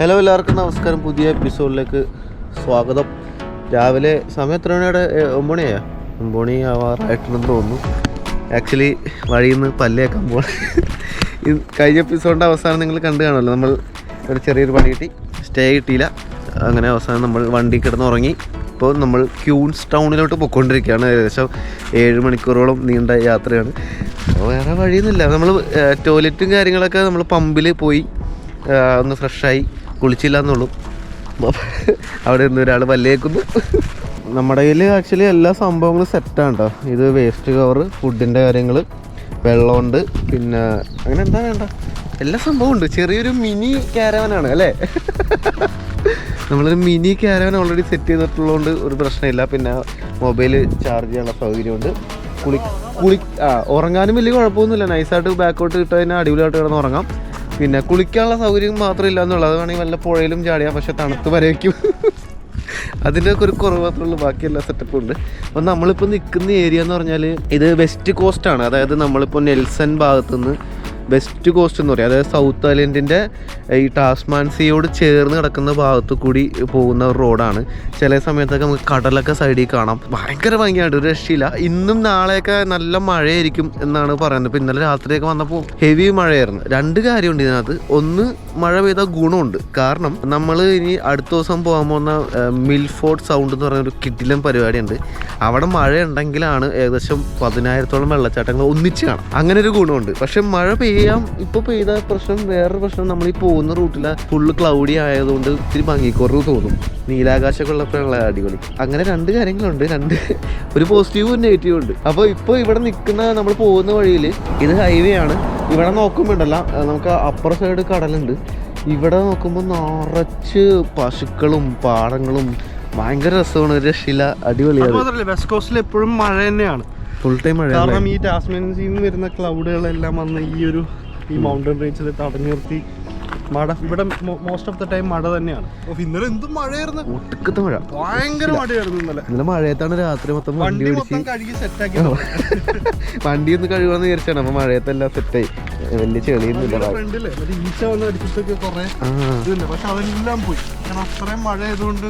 Hello, എല്ലാവർക്കും നമസ്കാരം. പുതിയ എപ്പിസോഡിലേക്ക് സ്വാഗതം. രാവിലെ സമയം എത്ര മണിയുടെ 9 മണിയാ? 9 മണി ആവാറായിട്ടുണ്ടെന്ന് തോന്നുന്നു. ആക്ച്വലി വഴിയിൽ നിന്ന് പല്ലേക്കാൻ പോകണം. കഴിഞ്ഞ എപ്പിസോഡിൻ്റെ അവസാനം നിങ്ങൾ കണ്ടു കാണുമല്ലോ, നമ്മൾ ഒരു ചെറിയൊരു പണി കിട്ടി, സ്റ്റേ കിട്ടിയില്ല. അങ്ങനെ അവസാനം നമ്മൾ വണ്ടി കിടന്ന് ഉറങ്ങി. ഇപ്പോൾ നമ്മൾ ക്യൂൻസ് ടൗണിലോട്ട് പോയിക്കൊണ്ടിരിക്കുകയാണ്. ഏകദേശം 7 മണിക്കൂറോളം നീണ്ട യാത്രയാണ്. അപ്പോൾ വേറെ വഴിയൊന്നുമില്ല. നമ്മൾ ടോയ്ലറ്റും കാര്യങ്ങളൊക്കെ നമ്മൾ പമ്പിൽ പോയി ഒന്ന് ഫ്രഷായി, കുളിച്ചില്ല എന്നുള്ളൂ. അവിടെ നിന്ന് ഒരാൾ പല്ലേക്കുന്നു. നമ്മുടെ കയ്യിൽ ആക്ച്വലി എല്ലാ സംഭവങ്ങളും സെറ്റാണ് കേട്ടോ. ഇത് വേസ്റ്റ് കവർ, ഫുഡിൻ്റെ കാര്യങ്ങൾ, വെള്ളമുണ്ട്, പിന്നെ അങ്ങനെ എന്താ വേണ്ട എല്ലാ സംഭവം ഉണ്ട്. ചെറിയൊരു മിനി ക്യാരവനാണ് അല്ലേ? നമ്മളൊരു മിനി ക്യാരവൻ ഓൾറെഡി സെറ്റ് ചെയ്തിട്ടുള്ളതുകൊണ്ട് ഒരു പ്രശ്നമില്ല. പിന്നെ മൊബൈൽ ചാർജ് ചെയ്യാനുള്ള സൗകര്യമുണ്ട്. ഉറങ്ങാനും വലിയ കുഴപ്പമൊന്നുമില്ല. നൈസായിട്ട് ബാക്കോട്ട് ഇട്ട് കഴിഞ്ഞാൽ അടിപൊളിയായിട്ട് കിടന്ന് ഉറങ്ങാം. പിന്നെ കുളിക്കാനുള്ള സൗകര്യം മാത്രമില്ല എന്നുള്ളത്. അത് വേണമെങ്കിൽ വല്ല പുഴയിലും ചാടിയാൽ, പക്ഷെ തണുത്ത് വരയ്ക്കും. അതിൻ്റെയൊക്കെ ഒരു കുറവ് മാത്രമേ ഉള്ളൂ. ബാക്കി എല്ലാ സെറ്റപ്പും ഉണ്ട്. അപ്പോൾ നമ്മളിപ്പോൾ നിൽക്കുന്ന ഏരിയ എന്ന് പറഞ്ഞാൽ ഇത് വെസ്റ്റ് കോസ്റ്റാണ്. അതായത് നമ്മളിപ്പോൾ നെൽസൺ ഭാഗത്തുനിന്ന് വെസ്റ്റ് കോസ്റ്റ് എന്ന് പറയും. അതായത് സൗത്ത് ഐലൻഡിൻ്റെ ഈ ടാസ്മാൻ സീയോട് ചേർന്ന് കിടക്കുന്ന ഭാഗത്തു കൂടി പോകുന്ന ഒരു റോഡാണ്. ചില സമയത്തൊക്കെ നമുക്ക് കടലൊക്കെ സൈഡിൽ കാണാം. ഭയങ്കര ഭംഗിയായിട്ട് ഒരു രക്ഷയില്ല. ഇന്നും നാളെയൊക്കെ നല്ല മഴയായിരിക്കും എന്നാണ് പറയുന്നത്. ഇപ്പോൾ ഇന്നലെ രാത്രിയൊക്കെ വന്നപ്പോൾ ഹെവി മഴയായിരുന്നു. 2 കാര്യമുണ്ട് ഇതിനകത്ത്. ഒന്ന്, മഴ പെയ്ത ഗുണമുണ്ട്. കാരണം നമ്മൾ ഇനി അടുത്ത ദിവസം പോകാൻ പോകുന്ന മിൽഫോർഡ് സൗണ്ട് എന്ന് പറഞ്ഞൊരു കിടിലൻ പരിപാടിയുണ്ട്. അവിടെ മഴ ഉണ്ടെങ്കിലാണ് ഏകദേശം 10,000-ഓളം വെള്ളച്ചാട്ടങ്ങൾ ഒന്നിച്ച് കാണാം. അങ്ങനെ ഒരു ഗുണമുണ്ട്. പക്ഷെ മഴ ഇപ്പോൾ പെയ്ത പ്രശ്നം, വേറൊരു പ്രശ്നം, നമ്മൾ ഈ പോകുന്ന റൂട്ടിൽ ഫുള്ള് ക്ലൗഡി ആയതുകൊണ്ട് ഇത്തിരി ഭംഗിക്കുറവ് തോന്നും. നീലാകാശമൊക്കെ ഉള്ളപ്പോഴുള്ള അടിപൊളി. അങ്ങനെ 2 കാര്യങ്ങളുണ്ട്. ഒരു പോസിറ്റീവും ഒരു നെഗറ്റീവും ഉണ്ട്. അപ്പോൾ ഇപ്പോൾ ഇവിടെ നിൽക്കുന്ന നമ്മൾ പോകുന്ന വഴിയിൽ ഇത് ഹൈവേ ആണ്. ഇവിടെ നോക്കുമ്പോൾ ഉണ്ടല്ലോ, നമുക്ക് അപ്പുറ സൈഡ് കടലുണ്ട്. ഇവിടെ നോക്കുമ്പോൾ നിറച്ച് പശുക്കളും പാടങ്ങളും. ഭയങ്കര രസമാണ്, ഒരു രക്ഷയില്ല, അടിപൊളിയാണ്. വെസ്റ്റ് കോസ്റ്റിൽ എപ്പോഴും മഴ തന്നെയാണ്, ഫുൾ ടൈം മഴ. കാരണം ഈ ടാസ്മാനിയയിൽ നിന്ന് വരുന്ന ക്ലൗഡുകളെല്ലാം വന്ന് ഈ മൗണ്ടൻ റേഞ്ചിൽ തടഞ്ഞു നിർത്തി മഴ. ഇവിടെ മോസ്റ്റ് ഓഫ് ദ ടൈം മഴ തന്നെയാണ്. ഇന്നലെ എന്തും മഴയായിരുന്നു, ഒട്ടുക്കത്തെ മഴ, ഭയങ്കര മഴയായിരുന്നു ഇന്നലെ മഴയത്താണ് രാത്രി മൊത്തം വണ്ടി മൊത്തം കഴുകി സെറ്റാക്കി. വണ്ടി ഒന്ന് കഴുകാന്ന് വിചാരിച്ചാണ്. അപ്പൊ മഴയത്തെല്ലാം സെറ്റായി, വലിയ ചെളിയൊന്നുമില്ല. ഫ്രണ്ടില് ഈച്ച വന്ന് അടിച്ചിട്ടൊക്കെ കുറെ ഇതുണ്ട്, പക്ഷെ അതെല്ലാം പോയി. കാരണം അത്രയും മഴ ആയതുകൊണ്ട്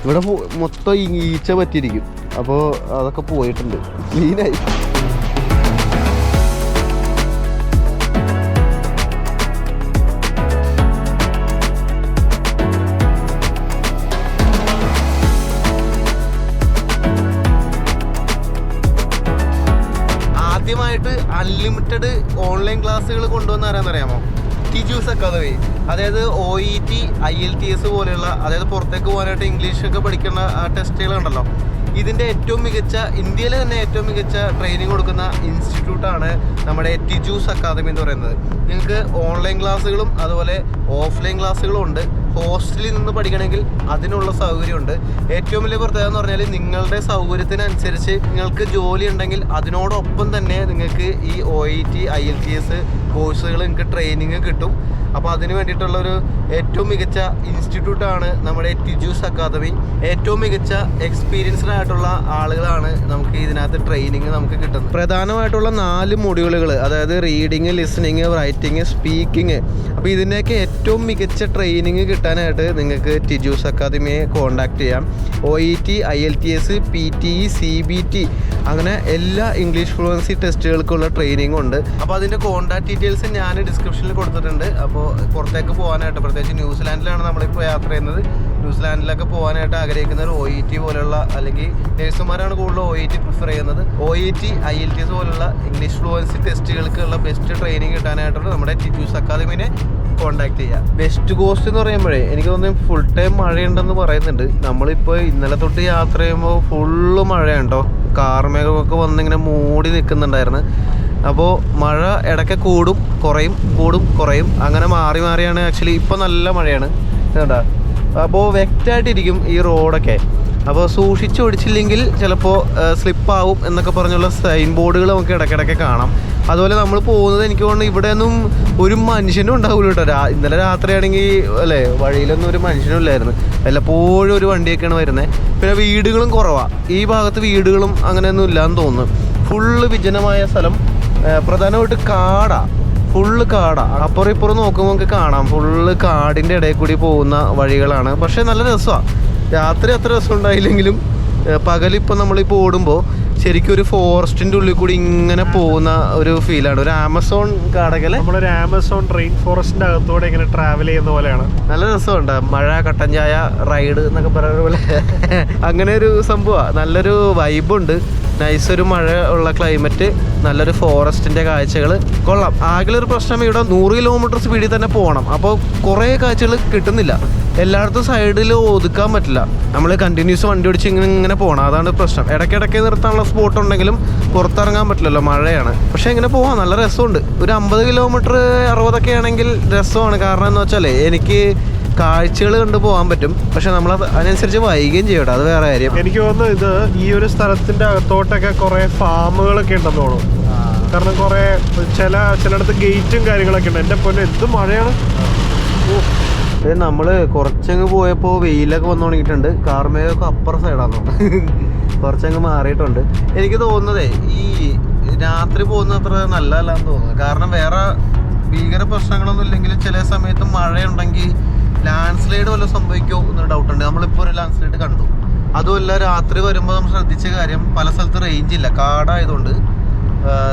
ഇവിടെ മൊത്തം ഈച്ച പറ്റിയിരിക്കും. അപ്പോൾ അതൊക്കെ പോയിട്ടുണ്ട്, ക്ലീനായി. ആദ്യമായിട്ട് അൺലിമിറ്റഡ് ഓൺലൈൻ ക്ലാസ്സുകൾ കൊണ്ടുവന്ന ആരാന്നറിയാമോ? ടിജൂസ് അക്കാദമി. അതായത് OET, IELTS പോലെയുള്ള, അതായത് പുറത്തേക്ക് പോകാനായിട്ട് ഇംഗ്ലീഷൊക്കെ പഠിക്കുന്ന ടെസ്റ്റുകളുണ്ടല്ലോ, ഇതിൻ്റെ ഏറ്റവും മികച്ച, ഇന്ത്യയിലെ തന്നെ ഏറ്റവും മികച്ച ട്രെയിനിങ് കൊടുക്കുന്ന ഇൻസ്റ്റിറ്റ്യൂട്ടാണ് നമ്മുടെ ടിജൂസ് അക്കാദമി എന്ന് പറയുന്നത്. നിങ്ങൾക്ക് ഓൺലൈൻ ക്ലാസ്സുകളും അതുപോലെ ഓഫ്ലൈൻ ക്ലാസ്സുകളും ഉണ്ട്. ഹോസ്റ്റലിൽ നിന്ന് പഠിക്കണമെങ്കിൽ അതിനുള്ള സൗകര്യമുണ്ട്. ഏറ്റവും വലിയ പ്രത്യേകത എന്ന് പറഞ്ഞാൽ നിങ്ങളുടെ സൗകര്യത്തിനനുസരിച്ച് നിങ്ങൾക്ക് ജോലി ഉണ്ടെങ്കിൽ അതിനോടൊപ്പം തന്നെ നിങ്ങൾക്ക് ഈ OET, IELTS കോഴ്സുകൾ നിങ്ങൾക്ക് ട്രെയിനിങ് കിട്ടും. അപ്പോൾ അതിന് വേണ്ടിയിട്ടുള്ളൊരു ഏറ്റവും മികച്ച ഇൻസ്റ്റിറ്റ്യൂട്ടാണ് നമ്മുടെ ടിജൂസ് അക്കാദമി. ഏറ്റവും മികച്ച എക്സ്പീരിയൻസ്ഡ് ആയിട്ടുള്ള ആളുകളാണ് നമുക്ക് ഇതിനകത്ത് ട്രെയിനിങ് നമുക്ക് കിട്ടുന്നത്. പ്രധാനമായിട്ടുള്ള 4 മൊഡ്യൂളുകൾ, അതായത് റീഡിങ്, ലിസണിങ്, റൈറ്റിങ്, സ്പീക്കിങ്. അപ്പോൾ ഇതിൻ്റെയൊക്കെ ഏറ്റവും മികച്ച ട്രെയിനിങ് കിട്ടാനായിട്ട് നിങ്ങൾക്ക് ടിജൂസ് അക്കാദമിയെ കോൺടാക്ട് ചെയ്യാം. OET, IELTS, PTE, CBT അങ്ങനെ എല്ലാ ഇംഗ്ലീഷ് ഫ്ലുവൻസി ടെസ്റ്റുകൾക്കുള്ള ട്രെയിനിങ് ഉണ്ട്. അപ്പോൾ അതിൻ്റെ കോൺടാക്ട് ഡീറ്റെയിൽസ് ഞാൻ ഡിസ്ക്രിപ്ഷനിൽ കൊടുത്തിട്ടുണ്ട്. അപ്പോൾ പുറത്തേക്ക് പോകാനായിട്ട്, പ്രത്യേകിച്ച് ന്യൂസിലാൻഡിലാണ് നമ്മളിപ്പോൾ യാത്ര ചെയ്യുന്നത്. ന്യൂസിലാൻഡിലൊക്കെ പോകാനായിട്ട് ആഗ്രഹിക്കുന്നവർ OET പോലുള്ള, അല്ലെങ്കിൽ നേഴ്സുമാരാണ് കൂടുതൽ OET പ്രിഫർ ചെയ്യുന്നത്. OET, IELTS പോലുള്ള ഇംഗ്ലീഷ് ഫ്ലുവൻസി ടെസ്റ്റുകൾക്കുള്ള ബെസ്റ്റ് ട്രെയിനിങ് കിട്ടാനായിട്ടുള്ള നമ്മുടെ ടിജൂസ് അക്കാദമിനെ കോൺടാക്ട് ചെയ്യുക. വെസ്റ്റ് കോസ്റ്റ് എന്ന് പറയുമ്പോഴേ എനിക്ക് തോന്നുന്നു ഫുൾ ടൈം മഴയുണ്ടെന്ന് പറയുന്നുണ്ട്. നമ്മളിപ്പോൾ ഇന്നലെ തൊട്ട് യാത്ര ചെയ്യുമ്പോൾ ഫുള്ള് മഴയുണ്ടോ, കാർമേഘമൊക്കെ വന്നിങ്ങനെ മൂടി നിൽക്കുന്നുണ്ടായിരുന്നു. അപ്പോൾ മഴ ഇടയ്ക്ക് കൂടും കുറയും അങ്ങനെ മാറിയാണ്. ആക്ച്വലി ഇപ്പോൾ നല്ല മഴയാണ് കേട്ടോ. അപ്പോൾ വ്യക്തമായിട്ടിരിക്കും ഈ റോഡൊക്കെ. അപ്പോൾ സൂക്ഷിച്ചൊടിച്ചില്ലെങ്കിൽ ചിലപ്പോൾ സ്ലിപ്പാവും എന്നൊക്കെ പറഞ്ഞുള്ള സൈൻ ബോർഡുകൾ നമുക്ക് ഇടയ്ക്കിടയ്ക്ക് കാണാം. അതുപോലെ നമ്മൾ പോകുന്നത് എനിക്ക് തോന്നുന്നു ഇവിടെയൊന്നും ഒരു മനുഷ്യനും ഉണ്ടാവില്ല കേട്ടോ. ഇന്നലെ രാത്രിയാണെങ്കിൽ അല്ലേ, വഴിയിലൊന്നും ഒരു മനുഷ്യനും ഇല്ലായിരുന്നു. വല്ലപ്പോഴും ഒരു വണ്ടിയൊക്കെയാണ് വരുന്നത്. പിന്നെ വീടുകളും കുറവാണ് ഈ ഭാഗത്ത്, വീടുകളും അങ്ങനെയൊന്നും ഇല്ലയെന്ന് തോന്നുന്നു. ഫുള്ള് വിജനമായ സ്ഥലം, പ്രധാനമായിട്ട് കാടാണ്. ഫുള്ള് കാടാ. അപ്പുറം ഇപ്പുറം നോക്കുമ്പോൾ നമുക്ക് കാണാം ഫുള്ള് കാടിൻ്റെ ഇടയിൽ കൂടി പോകുന്ന വഴികളാണ്. പക്ഷെ നല്ല രസമാണ്. രാത്രി അത്ര രസം ഉണ്ടായില്ലെങ്കിലും പകലിപ്പോൾ നമ്മളിപ്പോൾ ഓടുമ്പോൾ ശരിക്കും ഒരു ഫോറസ്റ്റിൻ്റെ ഉള്ളിൽ കൂടി ഇങ്ങനെ പോകുന്ന ഒരു ഫീലാണ്. ഒരു ആമസോൺ കാടൊക്കെ നമ്മളൊരു ആമസോൺ റെയിൻ ഫോറസ്റ്റിന്റെ അകത്തൂടെ ഇങ്ങനെ ട്രാവൽ ചെയ്യുന്ന പോലെയാണ്. നല്ല രസമുണ്ട്. മഴ, കട്ടൻ ചായ, റൈഡ് എന്നൊക്കെ പറയുന്ന പോലെ അങ്ങനെ ഒരു സംഭവമാണ്. നല്ലൊരു വൈബുണ്ട്. നൈസൊരു മഴ ഉള്ള ക്ലൈമറ്റ്, നല്ലൊരു ഫോറസ്റ്റിൻ്റെ കാഴ്ചകൾ കൊള്ളാം. ആകെയൊരു പ്രശ്നം ഇവിടെ 100 കിലോമീറ്റർ സ്പീഡിൽ തന്നെ പോകണം. അപ്പോൾ കുറേ കാഴ്ചകൾ കിട്ടുന്നില്ല. എല്ലായിടത്തും സൈഡിൽ ഒതുക്കാൻ പറ്റില്ല. നമ്മൾ കണ്ടിന്യൂസ് വണ്ടി ഓടിച്ച് ഇങ്ങനെ പോകണം. അതാണ് പ്രശ്നം. ഇടയ്ക്കിടയ്ക്ക് നിർത്താനുള്ള സ്പോട്ട് ഉണ്ടെങ്കിലും പുറത്തിറങ്ങാൻ പറ്റില്ലല്ലോ, മഴയാണ്. പക്ഷെ ഇങ്ങനെ പോകാം, നല്ല രസമുണ്ട്. ഒരു 50 കിലോമീറ്റർ 60 ആണെങ്കിൽ രസമാണ്. കാരണം എന്ന് വെച്ചാൽ എനിക്ക് കാഴ്ചകൾ കണ്ടു പോകാൻ പറ്റും. പക്ഷെ നമ്മൾ അതിനനുസരിച്ച് വൈകുകയും ചെയ്യട്ടെ, അത് വേറെ കാര്യം. എനിക്ക് തോന്നുന്നു ഇത് ഈ ഒരു സ്ഥലത്തിന്റെ അകത്തോട്ടൊക്കെ കുറെ ഫാമുകളൊക്കെ ഉണ്ടെന്ന് തോന്നുന്നു. കാരണം കുറെ ചിലയിടത്ത് ഗേറ്റും കാര്യങ്ങളൊക്കെ ഉണ്ട്. എൻ്റെ പൊന്നെ എന്ത് മഴയാണ്. നമ്മള് കുറച്ചങ്ങ് പോയപ്പോൾ വെയിലൊക്കെ വന്നു തുടങ്ങിയിട്ടുണ്ട്. കാർമേഘമൊക്കെ അപ്പുറ സൈഡാന്ന് തോന്നുന്നു, കുറച്ചങ്ങ് മാറിയിട്ടുണ്ട്. എനിക്ക് തോന്നുന്നതേ ഈ രാത്രി പോകുന്ന അത്ര നല്ലതല്ലാന്ന് തോന്നുന്നു. കാരണം വേറെ ഭീകര പ്രശ്നങ്ങളൊന്നും ഇല്ലെങ്കിലും ചില സമയത്ത് മഴയുണ്ടെങ്കിൽ ലാൻഡ് സ്ലൈഡ് വല്ല സംഭവിക്കുമോ എന്നൊരു ഡൗട്ടുണ്ട്. നമ്മളിപ്പോൾ ഒരു ലാൻഡ് സ്ലൈഡ് കണ്ടു. അതുമല്ല രാത്രി വരുമ്പോൾ നമ്മൾ ശ്രദ്ധിച്ച കാര്യം, പല സ്ഥലത്ത് റേഞ്ച് ഇല്ല, കാടായതുകൊണ്ട്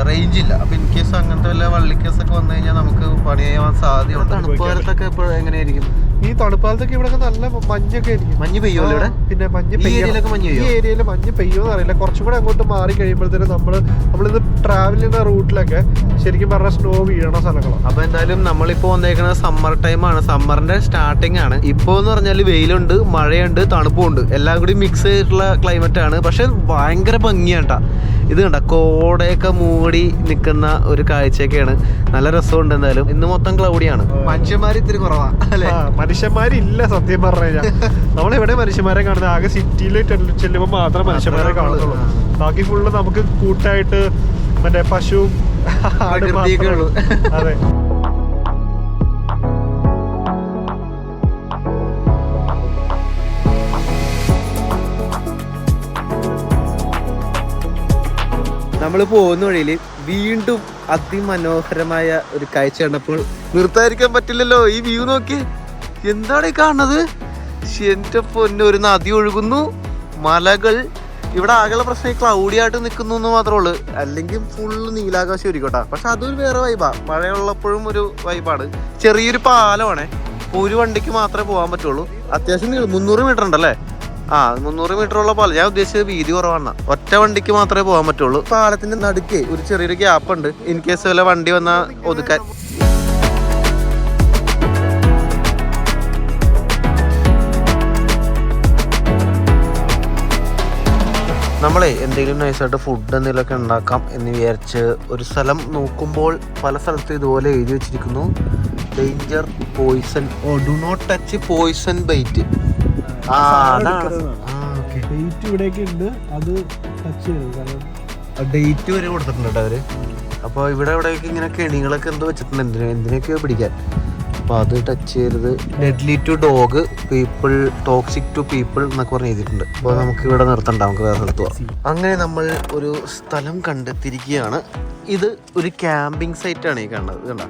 റേഞ്ച് ഇല്ല. അപ്പം ഇൻ കേസ് അങ്ങനത്തെ വല്ല വള്ളിക്കേസൊക്കെ വന്നു കഴിഞ്ഞാൽ നമുക്ക് പണി ചെയ്യാൻ സാധ്യതയുണ്ട്. തണുപ്പ് കാലത്തൊക്കെ ഇപ്പോൾ എങ്ങനെയായിരിക്കും? ഈ തണുപ്പാലത്തൊക്കെ ഇവിടെ നല്ല മഞ്ഞൊക്കെ ആയിരിക്കും. മഞ്ഞ് പെയ്യുമല്ലോ ഇവിടെ? പിന്നെ മഞ്ഞ് ഈ ഏരിയയിൽ മഞ്ഞ് പെയ്യുമെന്ന് അറിയില്ല. കുറച്ചും കൂടെ അങ്ങോട്ട് മാറി കഴിയുമ്പോഴത്തേനും നമ്മളിത് ട്രാവൽ ചെയ്യുന്ന റൂട്ടിലൊക്കെ ശരിക്കും പറഞ്ഞാൽ സ്നോ വീഴണ സ്ഥലങ്ങളാണ്. അപ്പൊ എന്തായാലും നമ്മളിപ്പോ വന്നേക്കുന്നത് സമ്മർ ടൈമാണ്. സമ്മറിന്റെ സ്റ്റാർട്ടിംഗ് ആണ്. ഇപ്പോ എന്ന് പറഞ്ഞാൽ വെയിലുണ്ട്, മഴയുണ്ട്, തണുപ്പുണ്ട്, എല്ലാം കൂടി മിക്സ് ചെയ്തിട്ടുള്ള ക്ലൈമറ്റ് ആണ്. പക്ഷെ ഭയങ്കര ഭംഗിയാട്ടാ. ഇത് കണ്ട കോടയൊക്കെ മൂടി നിൽക്കുന്ന ഒരു കാഴ്ചയൊക്കെയാണ്. നല്ല രസമുണ്ട്. എന്തായാലും ഇന്ന് മൊത്തം ക്ലൗഡിയാണ്. മനുഷ്യന്മാർ ഇത്തിരി കുറവാ അല്ലേ? മനുഷ്യന്മാരില്ല സത്യം പറഞ്ഞു കഴിഞ്ഞാൽ. നമ്മളെവിടെ മനുഷ്യന്മാരെ കാണുന്നത്? ആകെ സിറ്റിയിൽ ചെല്ലുമ്പോൾ മാത്രമേ മനുഷ്യന്മാരെ കാണുന്നുള്ളൂ. ബാക്കി ഫുള്ള് നമുക്ക് കൂട്ടായിട്ട് മറ്റേ പശുവും അതെ. നമ്മൾ പോകുന്ന വഴിയിൽ വീണ്ടും അതിമനോഹരമായ ഒരു കാഴ്ച കണ്ടപ്പോൾ നിർത്താതിരിക്കാൻ പറ്റില്ലല്ലോ. ഈ വ്യൂ നോക്കി, എന്താണ് ഈ കാണുന്നത്? എന്റെ പൊന്നെ, ഒരു നദി ഒഴുകുന്നു, മലകൾ. ഇവിടെ ആകെയുള്ള പ്രശ്നം ക്ലൗഡി ആയിട്ട് നിൽക്കുന്നു എന്ന് മാത്രമേ ഉള്ളൂ. അല്ലെങ്കിൽ ഫുള്ള് നീലാകാശം ഒരുക്കോട്ടെ. പക്ഷെ അതൊരു വേറെ വൈബാ. മഴയുള്ളപ്പോഴും ഒരു വൈബാണ്. ചെറിയൊരു പാലമാണ്. ഒരു വണ്ടിക്ക് മാത്രമേ പോകാൻ പറ്റുള്ളൂ. അത്യാവശ്യം 300 മീറ്റർ ഉണ്ടല്ലേ? 300 മീറ്റർ ഉള്ള പാലം. ഞാൻ ഉദ്ദേശിച്ചത് വീതി കുറവാണ്. ഒറ്റ വണ്ടിക്ക് മാത്രമേ പോകാൻ പറ്റുള്ളൂ. പാലത്തിന്റെ നടുക്ക് ഒരു ചെറിയൊരു ഗ്യാപ്പ് ഉണ്ട്, ഇൻ കേസ് വല്ല വണ്ടി വന്നാൽ ഒതുക്കാൻ. നമ്മളെ എന്തെങ്കിലും നൈസായിട്ട് ഫുഡ് എന്തെങ്കിലുമൊക്കെ ഉണ്ടാക്കാം എന്ന് വിചാരിച്ച് ഒരു സ്ഥലം നോക്കുമ്പോൾ പല സ്ഥലത്തും ഇതുപോലെ എഴുതി വെച്ചിരിക്കുന്നു, danger poison, do not touch poison bite. Date വരെ കൊടുത്തിട്ടുണ്ട് അവര്. അപ്പോൾ ഇവിടെ എവിടെയൊക്കെ ഇങ്ങനെ കെണികളൊക്കെ എന്തോ വെച്ചിട്ടുണ്ട്, എന്തിനൊക്കെയോ പിടിക്കാൻ. അപ്പോൾ അത് ടച്ച് ചെയ്യരുത്, deadly to dog, people, toxic to people എന്നൊക്കെ പറഞ്ഞ് എഴുതിയിട്ടുണ്ട്. അപ്പോൾ നമുക്ക് ഇവിടെ നിർത്തണ്ട, നമുക്ക് വേറെ സ്ഥലത്ത് പോകാം. അങ്ങനെ നമ്മൾ ഒരു സ്ഥലം കണ്ടെത്തിയിരിക്കുകയാണ്. ഇത് ഒരു ക്യാമ്പിംഗ് സൈറ്റാണ് ഈ കാണുന്നത്. കണ്ട,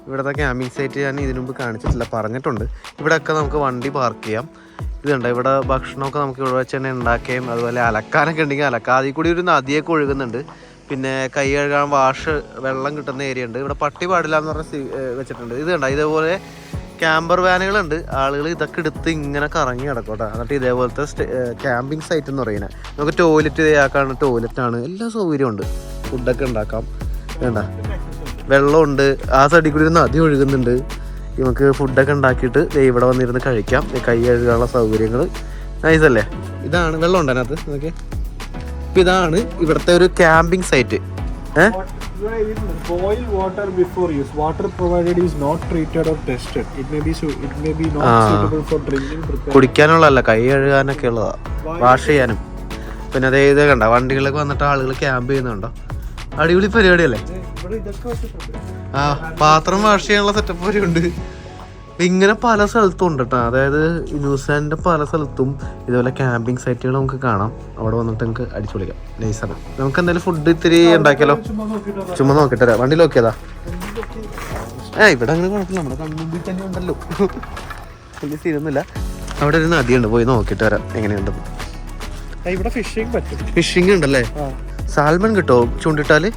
ഇവിടുത്തെ ക്യാമ്പിംഗ് സൈറ്റ് ഞാൻ ഇതിനു മുമ്പ് കാണിച്ചിട്ടില്ല, പറഞ്ഞിട്ടുണ്ട്. ഇവിടെയൊക്കെ നമുക്ക് വണ്ടി പാർക്ക് ചെയ്യാം. ഇതുണ്ട്, ഇവിടെ ഭക്ഷണമൊക്കെ നമുക്ക് ഇവിടെ വെച്ച് തന്നെ ഉണ്ടാക്കുകയും അതുപോലെ അലക്കാനൊക്കെ ഉണ്ടെങ്കിൽ അലക്കാം. അതിൽ കൂടി ഒരു നദിയൊക്കെ ഒഴുകുന്നുണ്ട്. പിന്നെ കൈ കഴുകാൻ വെള്ളം കിട്ടുന്ന ഏരിയ ഉണ്ട്. ഇവിടെ പട്ടി പാടില്ല എന്ന് പറഞ്ഞ് വെച്ചിട്ടുണ്ട്. ഇത് കണ്ട, ഇതേപോലെ ക്യാമ്പർ വാനുകളുണ്ട്. ആളുകൾ ഇതൊക്കെ എടുത്ത് ഇങ്ങനെ കറങ്ങി കിടക്കോട്ടെ. എന്നിട്ട് ഇതേപോലത്തെ ക്യാമ്പിംഗ് സൈറ്റ് എന്ന് പറയുന്നത്. നമുക്ക് ടോയ്ലറ്റ് ഇതാക്കാണ്, ടോയ്ലറ്റാണ്, എല്ലാ സൗകര്യവും ഉണ്ട്. ഫുഡൊക്കെ ഉണ്ടാക്കാം. വേണ്ട, വെള്ളമുണ്ട്. ആ സൈഡിൽ കൂടി ഒരു നദി ഒഴുകുന്നുണ്ട്. നമുക്ക് ഫുഡൊക്കെ ഉണ്ടാക്കിയിട്ട് ഇവിടെ വന്നിരുന്ന് കഴിക്കാം. കൈ കഴുകാനുള്ള സൗകര്യങ്ങൾ നൈസല്ലേ? ഇതാണ്, വെള്ളം ഉണ്ട് അതിനകത്ത്. ഓക്കെ, അപ്പം ഇതാണ് ഇവിടുത്തെ ഒരു camping site. Boil water before use. Water provided is not treated or tested. It may be not suitable for drinking. കുടിക്കാനുള്ളതല്ല, കൈ കഴുകാനൊക്കെ ഉള്ളതാ, വാഷ് ചെയ്യാനും. പിന്നെ അതേ ഇത് കണ്ട, വണ്ടികളൊക്കെ വന്നിട്ട് ആളുകൾ ക്യാമ്പ് ചെയ്യുന്നുണ്ടോ? അടിപൊളി പരിപാടിയല്ലേ? പാത്രം വാഷ് ചെയ്യാനുള്ള സെറ്റപ്പ് വരെ ഉണ്ട്. ഇങ്ങനെ പല സ്ഥലത്തും ഉണ്ട് കേട്ടോ. അതായത് ന്യൂസിലാൻഡിന്റെ പല സ്ഥലത്തും ഇതുപോലെ ക്യാമ്പിംഗ് സൈറ്റുകൾ നമുക്ക് കാണാം. അവിടെ വന്നിട്ട് നമുക്ക് അടിച്ചു പൊളിക്കാം. നൈസാണ്. നമുക്ക് എന്തായാലും ഫുഡ് ഇത്തിരി ഉണ്ടാക്കിയാലോ? ചുമ്മാ നോക്കിട്ടരാ, വണ്ടി നോക്കിയതാ. ഇവിടെ അങ്ങനെ കുഴപ്പമില്ല, നമ്മുടെ കൺമുമ്പിൽ തന്നെ ഉണ്ടല്ലോ, വലിയ സ്ഥിരമൊന്നുമില്ല. അവിടെ ഒരു നദിയുണ്ട്, പോയി നോക്കിയിട്ട് വരാം എങ്ങനെയുണ്ടെന്ന്. ഇവിടെ ഫിഷിംഗ് പറ്റും. ഫിഷിംഗ് ഉണ്ടല്ലേ? സാൽമൺ കിട്ടുമോ ചൂണ്ടിട്ടാല്?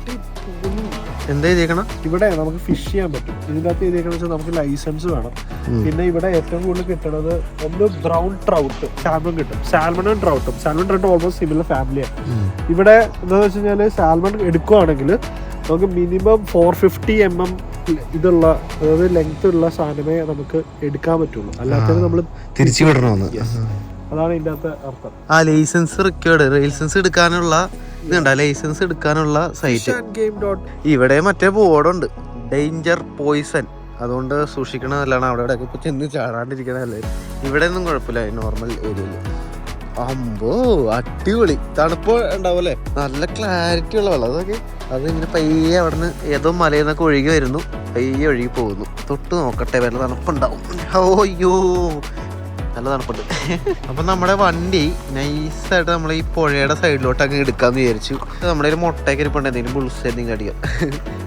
എന്താ ചെയ്തേക്കണം ഇവിടെ? നമുക്ക് ഫിഷ് ചെയ്യാൻ പറ്റും. ഇതിൻ്റെ അകത്ത് ചെയ്തേക്കണം വെച്ചാൽ നമുക്ക് ലൈസൻസ് വേണം. പിന്നെ ഇവിടെ ഏറ്റവും കൂടുതൽ കിട്ടുന്നത് ഒന്ന് ബ്രൗൺ ട്രൗട്ട്, സാൽമൺ കിട്ടും. സാൽമണും ട്രൗട്ടും ഓൾമോസ്റ്റ് സിമിലർ ഫാമിലിയാണ്. ഇവിടെ എന്താണെന്ന് വെച്ച് കഴിഞ്ഞാൽ സാൽമൺ എടുക്കുകയാണെങ്കിൽ നമുക്ക് മിനിമം 450 mm ഇതുള്ള, അതായത് ലെങ്ത് ഉള്ള സാധനമേ നമുക്ക് എടുക്കാൻ പറ്റുള്ളൂ. അല്ലാത്തത് നമ്മൾ തിരിച്ചു വിടണമെന്ന്. അതാണ് ഇതിൻ്റെ അകത്ത് അർത്ഥം. ആ ലൈസൻസ് റിക്വേർഡ്, ലൈസൻസ് എടുക്കാനുള്ള ഇതുണ്ട, ലൈസൻസ് എടുക്കാനുള്ള സൈറ്റ്. ഇവിടെ മറ്റേ ബോർഡുണ്ട്, ഡേഞ്ചർ പോയിസൺ, അതുകൊണ്ട് സൂക്ഷിക്കണമല്ലാണ്. അവിടെ ഇപ്പൊ ചെന്ന് ചാടാണ്ടിരിക്കണല്ലേ. ഇവിടെ ഒന്നും കുഴപ്പമില്ല, നോർമൽ ഏരിയയിൽ. അമ്പോ അടിപൊളി, തണുപ്പ് ഉണ്ടാവല്ലേ, നല്ല ക്ലാരിറ്റി ഉള്ള വെള്ളം. അതൊക്കെ അത് ഇങ്ങനെ പയ്യെ അവിടെ നിന്ന് ഏതോ മലയിൽ നിന്നൊക്കെ ഒഴുകി വരുന്നു, പയ്യെ ഒഴുകി പോകുന്നു. തൊട്ട് നോക്കട്ടെ, വല്ല തണുപ്പുണ്ടാവും. ഓയ്യോ നല്ല തണുപ്പുണ്ട്. അപ്പം നമ്മുടെ വണ്ടി നൈസായിട്ട് നമ്മൾ ഈ പുഴയുടെ സൈഡിലോട്ട് അങ്ങ് എടുക്കാമെന്ന് വിചാരിച്ചു. നമ്മുടെ ഒരു മുട്ടയൊക്കെ ഇരിപ്പുണ്ട്, എന്തെങ്കിലും ബുൾസ് എന്തെങ്കിലും അടിക്കാം.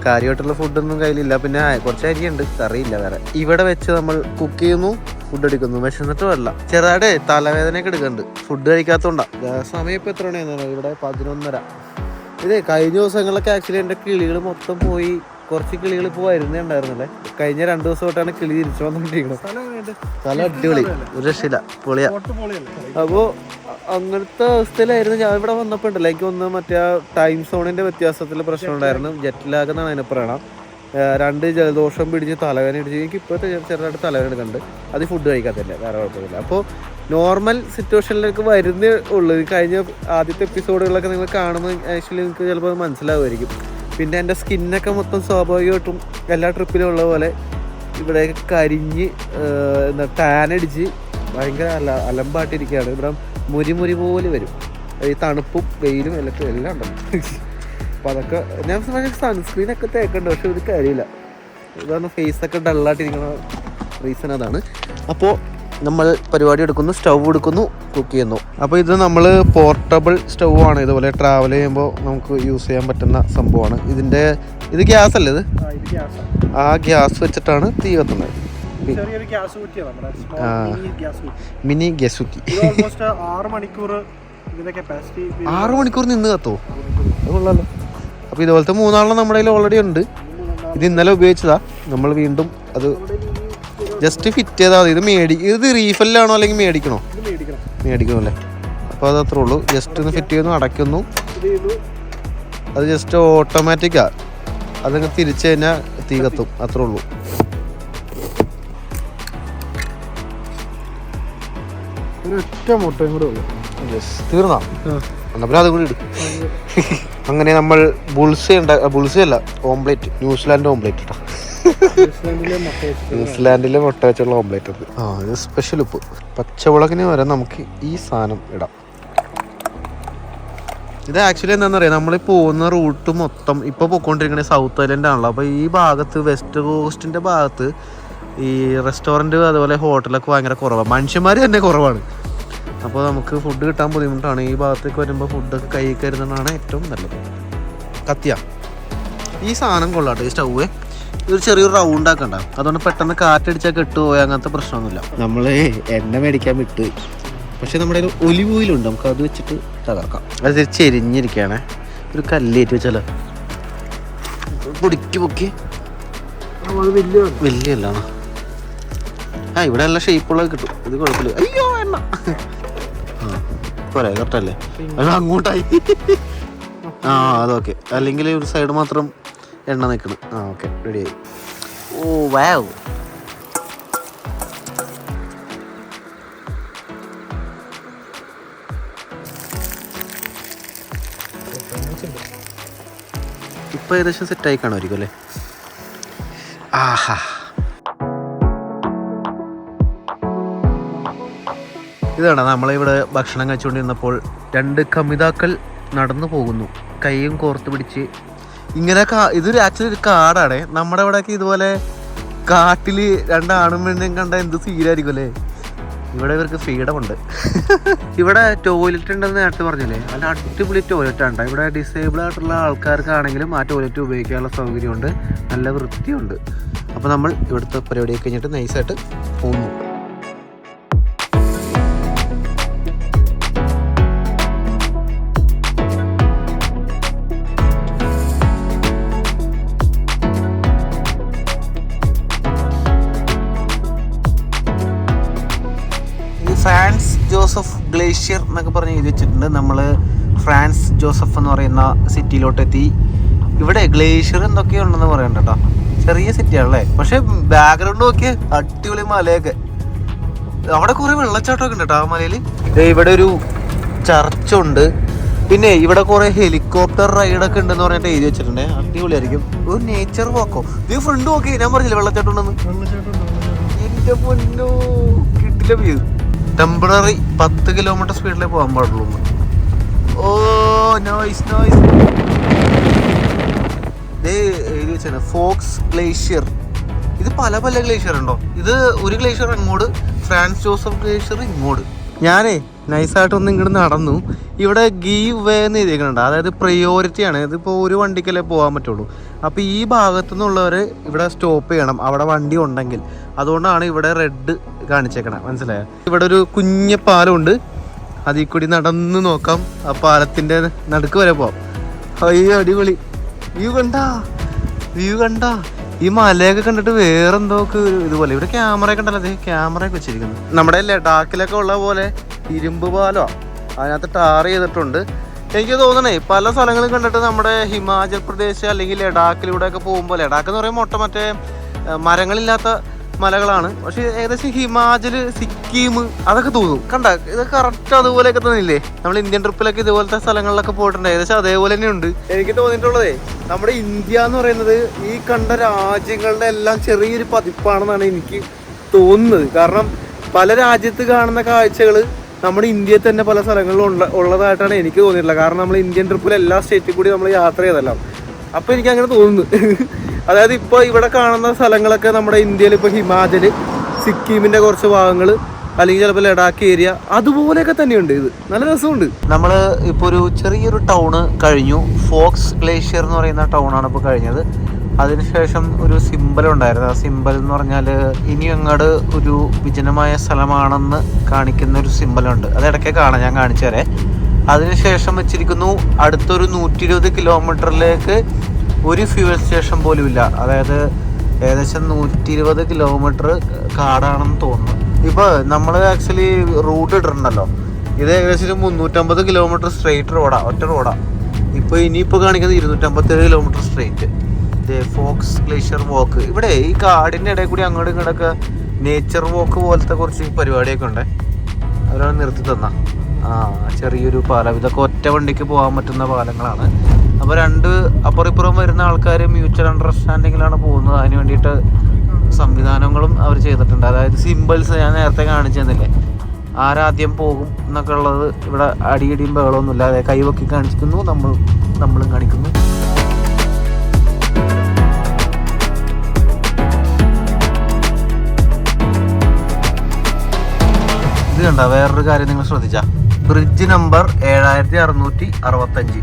കാര്യമായിട്ടുള്ള ഫുഡൊന്നും കയ്യിലില്ല, പിന്നെ കുറച്ച് അരിയുണ്ട്, കറിയില്ല വേറെ. ഇവിടെ വെച്ച് നമ്മൾ കുക്ക് ചെയ്യുന്നു, ഫുഡ് അടിക്കുന്നു. വിശന്നിട്ട് വല്ല ചെറുതായിട്ട് തലവേദനയൊക്കെ എടുക്കുന്നുണ്ട്, ഫുഡ് കഴിക്കാത്തോണ്ടാ. സമയം ഇപ്പം എത്ര മണിയായിരുന്നു? ഇവിടെ 11:30. ഇതേ കഴിഞ്ഞ ദിവസങ്ങളിലൊക്കെ ആക്ച്വലി എൻ്റെ കിളികൾ മൊത്തം പോയി. കുറച്ച് കിളികൾ ഇപ്പോൾ വരുന്നേ ഉണ്ടായിരുന്നല്ലേ. കഴിഞ്ഞ 2 ദിവസമായിട്ടാണ് കിളി തിരിച്ചു വന്നിരിക്കുന്നത്. സ്ഥലം അടിപൊളി, ഒരു രക്ഷയില്ല, പൊളിയാ. അപ്പോൾ അങ്ങനത്തെ അവസ്ഥയിലായിരുന്നു ഞാൻ ഇവിടെ വന്നപ്പോൾ ഉണ്ടല്ലോ. എനിക്ക് ഒന്ന് മറ്റേ ടൈം സോണിൻ്റെ വ്യത്യാസത്തിൽ പ്രശ്നം ഉണ്ടായിരുന്നു. ജെറ്റ് ലാഗ് എന്നാണ് അതിനെ പറയണം. 2 ജലദോഷം പിടിച്ച് തലവേദന പിടിച്ച് എനിക്ക് ഇപ്പോഴത്തെ ചെറുതായിട്ട് തലവേദന എടുക്കുന്നുണ്ട്. അത് ഫുഡ് കഴിക്കാത്തില്ല, വേറെ കുഴപ്പമില്ല. അപ്പോൾ നോർമൽ സിറ്റുവേഷനിലേക്ക് വരുന്നേ ഉള്ളൂ. കഴിഞ്ഞ ആദ്യത്തെ എപ്പിസോഡുകളൊക്കെ നിങ്ങൾ കാണുമ്പോൾ ആക്ച്വലി നിങ്ങൾക്ക് ചിലപ്പോൾ അത് മനസ്സിലാവുമായിരിക്കും. പിന്നെ എൻ്റെ സ്കിന്നൊക്കെ മൊത്തം സ്വാഭാവികമായിട്ടും എല്ലാ ട്രിപ്പിലും ഉള്ള പോലെ ഇവിടെയൊക്കെ കരിഞ്ഞ് എന്താ ടാനടിച്ച് ഭയങ്കര അലമ്പായിട്ടിരിക്കുകയാണ്. ഇവിടെ മുരി പോലെ വരും, ഈ തണുപ്പും വെയിലും എല്ലാം ഉണ്ടല്ലോ. അപ്പോൾ അതൊക്കെ ഞാൻ സൺസ്ക്രീനൊക്കെ തേക്കുന്നുണ്ട്, പക്ഷെ ഒരു കാര്യമില്ല. ഇതാണ് ഫേസൊക്കെ ഡള്ളായിട്ടിരിക്കുന്ന റീസൺ അതാണ്. അപ്പോൾ നമ്മൾ പരിപാടി എടുക്കുന്നു, സ്റ്റൗ എടുക്കുന്നു, കുക്ക് ചെയ്യുന്നു. അപ്പോൾ ഇത് നമ്മൾ പോർട്ടബിൾ സ്റ്റൗ ആണ്. ഇതുപോലെ ട്രാവൽ ചെയ്യുമ്പോൾ നമുക്ക് യൂസ് ചെയ്യാൻ പറ്റുന്ന സംഭവമാണ്. ഇത് ഗ്യാസ് അല്ലേ? ഇത് ആ ഗ്യാസ് വെച്ചിട്ടാണ് തീ കത്തുന്നത്. മിനി ഗ്യാസ് കുറ്റി. 6 മണിക്കൂർ നിന്ന് കത്തുമോ? അത് കൊള്ളാലോ. അപ്പോൾ ഇതുപോലത്തെ 3 നമ്മുടെ കയ്യിൽ ഓൾറെഡി ഉണ്ട്. ഇത് ഇന്നലെ ഉപയോഗിച്ചതാ. നമ്മൾ വീണ്ടും അത് ജസ്റ്റ് ഫിറ്റ് ചെയ്താൽ മതി. ഇത് റീഫില്ലാണോ അല്ലെങ്കിൽ മേടിക്കണോ? മേടിക്കണം അല്ലേ? അപ്പോൾ അത് അത്രേ ഉള്ളൂ. ജസ്റ്റ് ഒന്ന് ഫിറ്റ് ചെയ്യുന്നു, അടയ്ക്കുന്നു. അത് ജസ്റ്റ് ഓട്ടോമാറ്റിക്കാ. അതങ്ങ് തിരിച്ചു കഴിഞ്ഞാൽ തീ കത്തും, അത്രേ ഉള്ളൂ. ഒരൊറ്റ മുട്ടയും കൂടെ ഉള്ളൂ. തീർന്നാ എന്നപ്പോൾ അതും കൂടി ഇടും. അങ്ങനെ നമ്മൾ ബുൾസി അല്ല, ഓംപ്ലേറ്റ്, ന്യൂസിലാൻഡ് ഓംപ്ലേറ്റ് കേട്ടോ. ന്യൂസിലാൻഡിലെ മുട്ട വെച്ചുള്ള ഓംപ്ലേറ്റ് അത്. ഇത് സ്പെഷ്യൽ ഉപ്പ്. പച്ചമുളകിന് വരെ നമുക്ക് ഈ സാധനം ഇടാം. ഇത് ആക്ച്വലി എന്താണെന്ന് അറിയാം, നമ്മൾ പോകുന്ന റൂട്ട് മൊത്തം ഇപ്പോൾ പോയിക്കൊണ്ടിരിക്കുന്നത് സൗത്ത് ഐലൻഡ് ആണല്ലോ. അപ്പോൾ ഈ ഭാഗത്ത് വെസ്റ്റ് കോസ്റ്റിൻ്റെ ഭാഗത്ത് ഈ റെസ്റ്റോറൻറ്റ് അതുപോലെ ഹോട്ടലൊക്കെ ഭയങ്കര കുറവാണ്, മനുഷ്യന്മാർ തന്നെ കുറവാണ്. അപ്പോൾ നമുക്ക് ഫുഡ് കിട്ടാൻ ബുദ്ധിമുട്ടാണ്. ഈ ഭാഗത്തേക്ക് വരുമ്പോൾ ഫുഡൊക്കെ കൈ കരുതുന്നതാണ് ഏറ്റവും നല്ലത്. കത്തിയ ഈ സാധനം കൊള്ളാട്ടെ, ഈ സ്റ്റൗവേ. ഇതൊരു ചെറിയൊരു റൗണ്ട് ആക്കണ്ട, അതുകൊണ്ട് പെട്ടെന്ന് കാറ്റടിച്ചാൽ കെട്ടുപോയി, അങ്ങനത്തെ പ്രശ്നമൊന്നുമില്ല. നമ്മൾ എണ്ണ മേടിക്കാൻ വിട്ടുപോയി, പക്ഷെ നമ്മുടെ കയ്യിൽ ഒലിവ് ഓയിലുണ്ട്, നമുക്ക് അത് വെച്ചിട്ട് തകർക്കാം. അത് ചെരിഞ്ഞിരിക്കുകയാണേ. ഒരു കല്ലേറ്റ് വെച്ചാലോ, പൊടിക്ക് പൊക്കി വലിയല്ല. ഇവിടെ നല്ല ഷേപ്പുള്ളത് കിട്ടും, ഇത് കുഴപ്പമില്ല. അയ്യോ എണ്ണ പോരെ, കറക്റ്റല്ലേ? അത് അങ്ങോട്ടായി. അതൊക്കെ, അല്ലെങ്കിൽ ഒരു സൈഡ് മാത്രം എണ്ണ നിൽക്കണം. ഓക്കെ, റെഡിയായി. ഓ വാവ്. ഇപ്പം ഏകദേശം സെറ്റായി കാണുമായിരിക്കും അല്ലേ? ആഹാ, ഇതാണ് നമ്മളിവിടെ ഭക്ഷണം കഴിച്ചുകൊണ്ടിരുന്നപ്പോൾ 2 കമിതാക്കൾ നടന്നു പോകുന്നു, കൈയും കോർത്ത് പിടിച്ച്. ഇങ്ങനെ ഇതൊരു ആക്ച്വലി ഒരു കാടാണ്. നമ്മുടെ ഇവിടെയൊക്കെ ഇതുപോലെ കാട്ടിൽ 2 ആണും പെണ്ണും കണ്ട എന്ത് സീനായിരിക്കും അല്ലേ? ഇവിടെ ഇവർക്ക് ഫ്രീഡം ഉണ്ട്. ഇവിടെ ടോയ്ലറ്റ് ഉണ്ടെന്ന് നേരത്തെ പറഞ്ഞില്ലേ, നല്ല അടിപൊളി ടോയ്ലറ്റ് ഉണ്ട്. ഇവിടെ ഡിസേബിൾ ആയിട്ടുള്ള ആൾക്കാർക്കാണെങ്കിലും ആ ടോയ്ലറ്റ് ഉപയോഗിക്കാനുള്ള സൗകര്യമുണ്ട്, നല്ല വൃത്തിയുണ്ട്. അപ്പോൾ നമ്മൾ ഇവിടുത്തെ പരിപാടിയൊക്കെ കഴിഞ്ഞിട്ട് നൈസായിട്ട് പോകുന്നു. ഫ്രാൻസ് ജോസഫ് ഗ്ലേഷ്യർ എന്നൊക്കെ പറഞ്ഞ് എഴുതി വെച്ചിട്ടുണ്ട്. നമ്മൾ ഫ്രാൻസ് ജോസഫ് എന്ന് പറയുന്ന സിറ്റിയിലോട്ട് എത്തി. ഇവിടെ ഗ്ലേഷ്യർ എന്തൊക്കെയുണ്ടെന്ന് പറയണ്ട കേട്ടോ. ചെറിയ സിറ്റിയാണല്ലേ, പക്ഷെ ബാക്ക്ഗ്രൗണ്ട് നോക്കിയ അടിപൊളി മലയൊക്കെ. അവിടെ കുറെ വെള്ളച്ചാട്ടമൊക്കെ ഉണ്ട് കേട്ടോ ആ മലയിൽ. ഇവിടെ ഒരു ചർച്ചുണ്ട്. പിന്നെ ഇവിടെ കുറെ ഹെലികോപ്റ്റർ റൈഡൊക്കെ ഉണ്ടെന്ന് പറഞ്ഞിട്ട് എഴുതി വെച്ചിട്ടുണ്ട്. അടിപൊളിയായിരിക്കും. ഒരു നേച്ചർ വാക്കോ. ഇത് ഫ്രണ്ട് നോക്കി, ഞാൻ പറഞ്ഞില്ല വെള്ളച്ചാട്ടം ഉണ്ടെന്ന്. എന്റെ പൊന്നോ, കിട്ടില്ല വ്യൂ. ടെമ്പററി 10 കിലോമീറ്റർ സ്പീഡിലേ പോകാൻ പാടുള്ളൂ. ഓ നൈസ് നൈസ്. എഴുതി വെച്ചാണ് ഫോക്സ് ഗ്ലേഷ്യർ. ഇത് പല പല ഗ്ലേഷ്യർ ഉണ്ടോ. ഇത് ഒരു ഗ്ലേഷ്യർ അങ്ങോട്ട്, ഫ്രാൻസ് ജോസഫ് ഗ്ലേഷ്യർ ഇങ്ങോട്ട്. ഞാനേ നൈസായിട്ടൊന്ന് ഇങ്ങോട്ട് നടന്നു. ഇവിടെ ഗീവ് വേ എന്ന് എഴുതിയേക്കുന്നുണ്ട്. അതായത് പ്രയോറിറ്റി ആണ്. ഇതിപ്പോൾ ഒരു വണ്ടിക്കല്ലേ പോകാൻ പറ്റുള്ളൂ. അപ്പോൾ ഈ ഭാഗത്തു നിന്നുള്ളവർ ഇവിടെ സ്റ്റോപ്പ് ചെയ്യണം, അവിടെ വണ്ടി ഉണ്ടെങ്കിൽ. അതുകൊണ്ടാണ് ഇവിടെ റെഡ് കാണിച്ചേക്കണം, മനസ്സിലായോ? ഇവിടെ ഒരു കുഞ്ഞ പാലമുണ്ട്. അതിൽ കൂടി നടന്ന് നോക്കാം. ആ പാലത്തിൻ്റെ നടുക്ക് വരെ പോവാം. അയ്യോ അടിപൊളി വ്യൂ. കണ്ടാ ഈ മലയൊക്കെ കണ്ടിട്ട് വേറെന്തോ ഇതുപോലെ. ഇവിടെ ക്യാമറയൊക്കെ ഉണ്ടല്ലോ, അതെ ക്യാമറയൊക്കെ വെച്ചിരിക്കുന്നു. നമ്മുടെ ലഡാക്കിലൊക്കെ ഉള്ള പോലെ ഇരുമ്പ് പാലോ അതിനകത്ത് ടാർ ചെയ്തിട്ടുണ്ട്. എനിക്ക് തോന്നണേ പല സ്ഥലങ്ങളും കണ്ടിട്ട് നമ്മുടെ ഹിമാചൽ പ്രദേശ് അല്ലെങ്കിൽ ലഡാക്കിലൂടെയൊക്കെ പോകുമ്പോൾ, ലഡാക്ക് എന്ന് പറയുമ്പോൾ മറ്റേ മരങ്ങളില്ലാത്ത മലകളാണ്. പക്ഷെ ഏകദേശം ഹിമാചൽ, സിക്കിം അതൊക്കെ തോന്നും. കണ്ട ഇത് കറക്റ്റ് അതുപോലെയൊക്കെ തന്നെയില്ലേ? നമ്മൾ ഇന്ത്യൻ ട്രിപ്പിലൊക്കെ ഇതുപോലത്തെ സ്ഥലങ്ങളിലൊക്കെ പോയിട്ടുണ്ട്. ഏകദേശം അതേപോലെ തന്നെയുണ്ട്. എനിക്ക് തോന്നിയിട്ടുള്ളതേ നമ്മുടെ ഇന്ത്യ എന്ന് പറയുന്നത് ഈ കണ്ട രാജ്യങ്ങളുടെ എല്ലാം ചെറിയൊരു പതിപ്പാണെന്നാണ് എനിക്ക് തോന്നുന്നത്. കാരണം പല രാജ്യത്ത് കാണുന്ന കാഴ്ചകൾ നമ്മുടെ ഇന്ത്യയിൽ തന്നെ പല സ്ഥലങ്ങളിലും ഉള്ളതായിട്ടാണ് എനിക്ക് തോന്നിയിട്ടുള്ളത്. കാരണം നമ്മൾ ഇന്ത്യൻ ട്രിപ്പിൽ എല്ലാ സ്റ്റേറ്റിൽ കൂടി നമ്മൾ യാത്ര ചെയ്തല്ലോ. അപ്പോൾ എനിക്ക് അങ്ങനെ തോന്നുന്നു. അതായത് ഇപ്പോൾ ഇവിടെ കാണുന്ന സ്ഥലങ്ങളൊക്കെ നമ്മുടെ ഇന്ത്യയിൽ ഇപ്പോൾ ഹിമാചൽ, സിക്കിമിൻ്റെ കുറച്ച് ഭാഗങ്ങൾ, അല്ലെങ്കിൽ ചിലപ്പോൾ ലഡാക്ക് ഏരിയ അതുപോലെയൊക്കെ തന്നെയുണ്ട്. ഇത് നല്ല രസമുണ്ട്. നമ്മൾ ഇപ്പോൾ ഒരു ചെറിയൊരു ടൗണ് കഴിഞ്ഞു. ഫോക്സ് ഗ്ലേഷ്യർ എന്ന് പറയുന്ന ടൗണാണ് ഇപ്പോൾ കഴിഞ്ഞത്. അതിനുശേഷം ഒരു സിമ്പൽ ഉണ്ടായിരുന്നു. ആ സിമ്പൽ എന്ന് പറഞ്ഞാൽ ഇനി അങ്ങോട്ട് ഒരു വിജനമായ സ്ഥലമാണെന്ന് കാണിക്കുന്ന ഒരു സിമ്പലുണ്ട്. അത് ഇടയ്ക്ക് കാണാം, ഞാൻ കാണിച്ചു തരാം. അതിനുശേഷം വെച്ചിരിക്കുന്നു അടുത്തൊരു 120 കിലോമീറ്ററിലേക്ക് ഒരു ഫ്യൂവൽ സ്റ്റേഷൻ പോലും ഇല്ല. അതായത് ഏകദേശം 120 കിലോമീറ്റർ കാടാണെന്ന് തോന്നുന്നു. ഇപ്പോൾ നമ്മൾ ആക്ച്വലി റൂട്ട് ഇട്ടിട്ടുണ്ടല്ലോ, ഇത് ഏകദേശം 350 കിലോമീറ്റർ സ്ട്രെയിറ്റ് റോഡാണ്, ഒറ്റ റോഡാണ്. ഇപ്പോൾ ഇനിയിപ്പോൾ കാണിക്കുന്നത് 257 കിലോമീറ്റർ സ്ട്രെയിറ്റ്. ഫോക്സ് ഗ്ലേഷ്യർ വാക്ക്. ഇവിടെ ഈ കാടിൻ്റെ ഇടയിൽ കൂടി അങ്ങോട്ടും ഇങ്ങോട്ടൊക്കെ നേച്ചർ വാക്ക് പോലത്തെ കുറച്ച് പരിപാടിയൊക്കെ ഉണ്ട്. അവരാണ് നിർത്തി തന്ന ചെറിയൊരു പാലം. ഇതൊക്കെ ഒറ്റ വണ്ടിക്ക് പോകാൻ പറ്റുന്ന പാലങ്ങളാണ്. അപ്പോൾ രണ്ട് അപ്പുറം വരുന്ന ആൾക്കാർ മ്യൂച്വൽ അണ്ടർസ്റ്റാൻഡിങ്ങിലാണ് പോകുന്നത്. അതിന് വേണ്ടിയിട്ട് സംവിധാനങ്ങളും അവർ ചെയ്തിട്ടുണ്ട്. അതായത് സിമ്പിൾസ് ഞാൻ നേരത്തെ കാണിച്ചു തന്നില്ലേ, ആരാദ്യം പോകും എന്നൊക്കെ ഉള്ളത്. ഇവിടെ അടിയിടിയും ബഹളമൊന്നുമില്ല. അതായത് കൈവക്കി കാണിക്കുന്നു, നമ്മളും കാണിക്കുന്നു. ഇത് കണ്ട വേറൊരു കാര്യം നിങ്ങൾ ശ്രദ്ധിച്ചാ, ബ്രിഡ്ജ് നമ്പർ 7665.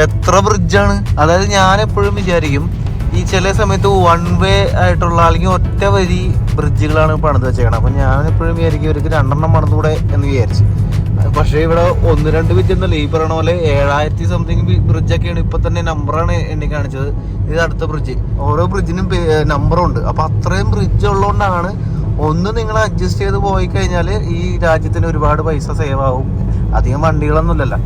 എത്ര ബ്രിഡ്ജാണ്! അതായത് ഞാൻ എപ്പോഴും വിചാരിക്കും ഈ ചില സമയത്ത് 1 വേ ആയിട്ടുള്ള അല്ലെങ്കിൽ ഒറ്റ വരി ബ്രിഡ്ജുകളാണ് പണിത് വെച്ചേക്കണം. അപ്പം ഞാൻ എപ്പോഴും വിചാരിക്കും ഇവർക്ക് 2 പണിതുകൂടെ എന്ന് വിചാരിച്ചു. പക്ഷേ ഇവിടെ 1-2 ബ്രിഡ്ജ് എന്നല്ല, ഈ പറയണ പോലെ 7000 സംതിങ് ബ്രിഡ്ജൊക്കെയാണ് ഇപ്പൊ തന്നെ നമ്പറാണ് എന്നെ കാണിച്ചത്. ഇത് അടുത്ത ബ്രിഡ്ജ്. ഓരോ ബ്രിഡ്ജിനും നമ്പറും ഉണ്ട്. അപ്പൊ അത്രയും ബ്രിഡ്ജ് ഉള്ളതുകൊണ്ടാണ് ഒന്ന് നിങ്ങൾ അഡ്ജസ്റ്റ് ചെയ്ത് പോയി കഴിഞ്ഞാൽ ഈ രാജ്യത്തിന് ഒരുപാട് പൈസ സേവ് ആവും. അധികം വണ്ടികളൊന്നുമില്ലല്ലോ.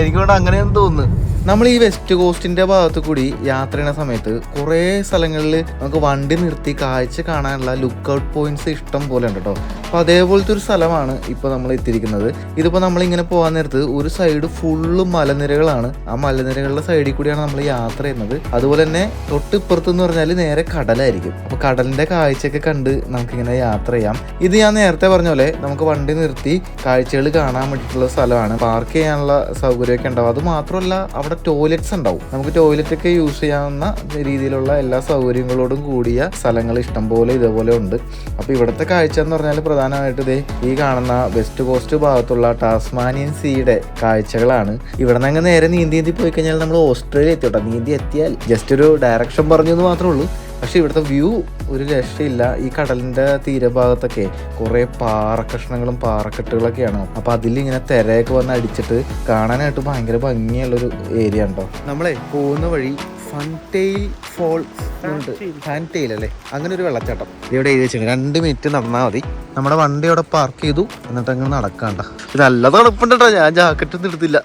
എനിക്കൊണ്ട് അങ്ങനെയൊന്നും തോന്നുന്നു. നമ്മൾ ഈ വെസ്റ്റ് കോസ്റ്റിന്റെ ഭാഗത്ത് കൂടി യാത്ര ചെയ്യുന്ന സമയത്ത് കുറേ സ്ഥലങ്ങളിൽ നമുക്ക് വണ്ടി നിർത്തി കാഴ്ച കാണാനുള്ള ലുക്ക് ഔട്ട് പോയിന്റ്സ് ഇഷ്ടം പോലെ ഉണ്ട് കേട്ടോ. അപ്പോൾ അതേപോലത്തെ ഒരു സ്ഥലമാണ് ഇപ്പോൾ നമ്മൾ എത്തിയിരിക്കുന്നത്. ഇതിപ്പോൾ നമ്മളിങ്ങനെ പോകാൻ നേരത്ത് ഒരു സൈഡ് ഫുള്ള് മലനിരകളാണ്. ആ മലനിരകളുടെ സൈഡിൽ കൂടിയാണ് നമ്മൾ യാത്ര ചെയ്യുന്നത്. അതുപോലെ തന്നെ തൊട്ടിപ്പുറത്ത് എന്ന് പറഞ്ഞാൽ നേരെ കടലായിരിക്കും. അപ്പോൾ കടലിന്റെ കാഴ്ചയൊക്കെ കണ്ട് നമുക്കിങ്ങനെ യാത്ര ചെയ്യാം. ഇത് ഞാൻ നേരത്തെ പറഞ്ഞ പോലെ നമുക്ക് വണ്ടി നിർത്തി കാഴ്ചകൾ കാണാൻ വേണ്ടിയിട്ടുള്ള സ്ഥലമാണ്. പാർക്ക് ചെയ്യാനുള്ള സൗകര്യമൊക്കെ ഉണ്ടാവും. അത് മാത്രമല്ല അവിടെ ടോയ്ലറ്റ്സ് ഉണ്ടാവും. നമുക്ക് ടോയ്ലറ്റ് ഒക്കെ യൂസ് ചെയ്യാവുന്ന രീതിയിലുള്ള എല്ലാ സൗകര്യങ്ങളോടും കൂടിയ സ്ഥലങ്ങൾ ഇഷ്ടംപോലെ ഇതേപോലെ ഉണ്ട്. അപ്പോൾ ഇവിടുത്തെ കാഴ്ച എന്ന് പറഞ്ഞാൽ പ്രധാനമായിട്ട് ഇതേ ഈ കാണുന്ന വെസ്റ്റ് കോസ്റ്റ് ഭാഗത്തുള്ള ടാസ്മാനിയൻ സീയുടെ കാഴ്ചകളാണ്. ഇവിടെ നിന്ന് നേരെ നീന്തി പോയി കഴിഞ്ഞാൽ നമ്മൾ ഓസ്ട്രേലിയ എത്തിയോട്ടെ. നീന്തി എത്തിയാൽ ജസ്റ്റ് ഒരു ഡയറക്ഷൻ പറഞ്ഞു എന്ന് മാത്രമേ ഉള്ളൂ. പക്ഷെ ഇവിടുത്തെ വ്യൂ ഒരു രക്ഷയില്ല. ഈ കടലിന്റെ തീരഭാഗത്തൊക്കെ കുറെ പാറക്കഷ്ണങ്ങളും പാറക്കെട്ടുകളൊക്കെയാണ്. അപ്പൊ അതിലിങ്ങനെ തിരയൊക്കെ വന്ന് അടിച്ചിട്ട് കാണാനായിട്ട് ഭയങ്കര ഭംഗിയുള്ളൊരു ഏരിയ ഉണ്ടോ. നമ്മളെ പോകുന്ന വഴി ഫൺടെയിൽ ഫോൾസ് ഉണ്ട്. ഫാൻടെയിൽ അല്ലേ, അങ്ങനെ ഒരു വെള്ളച്ചാട്ടം ഇവിടെ എഴുതി വെച്ചിട്ടുണ്ട്. 2 മിനിറ്റ് നടന്നാൽ മതി. നമ്മുടെ വണ്ടി അവിടെ പാർക്ക് ചെയ്തു, എന്നിട്ട് അങ്ങനെ നടക്കാണ്ട. ഇത് നല്ല തണുപ്പുണ്ടോ. ഞാൻ ജാക്കറ്റ് ഒന്നും എടുത്തില്ല.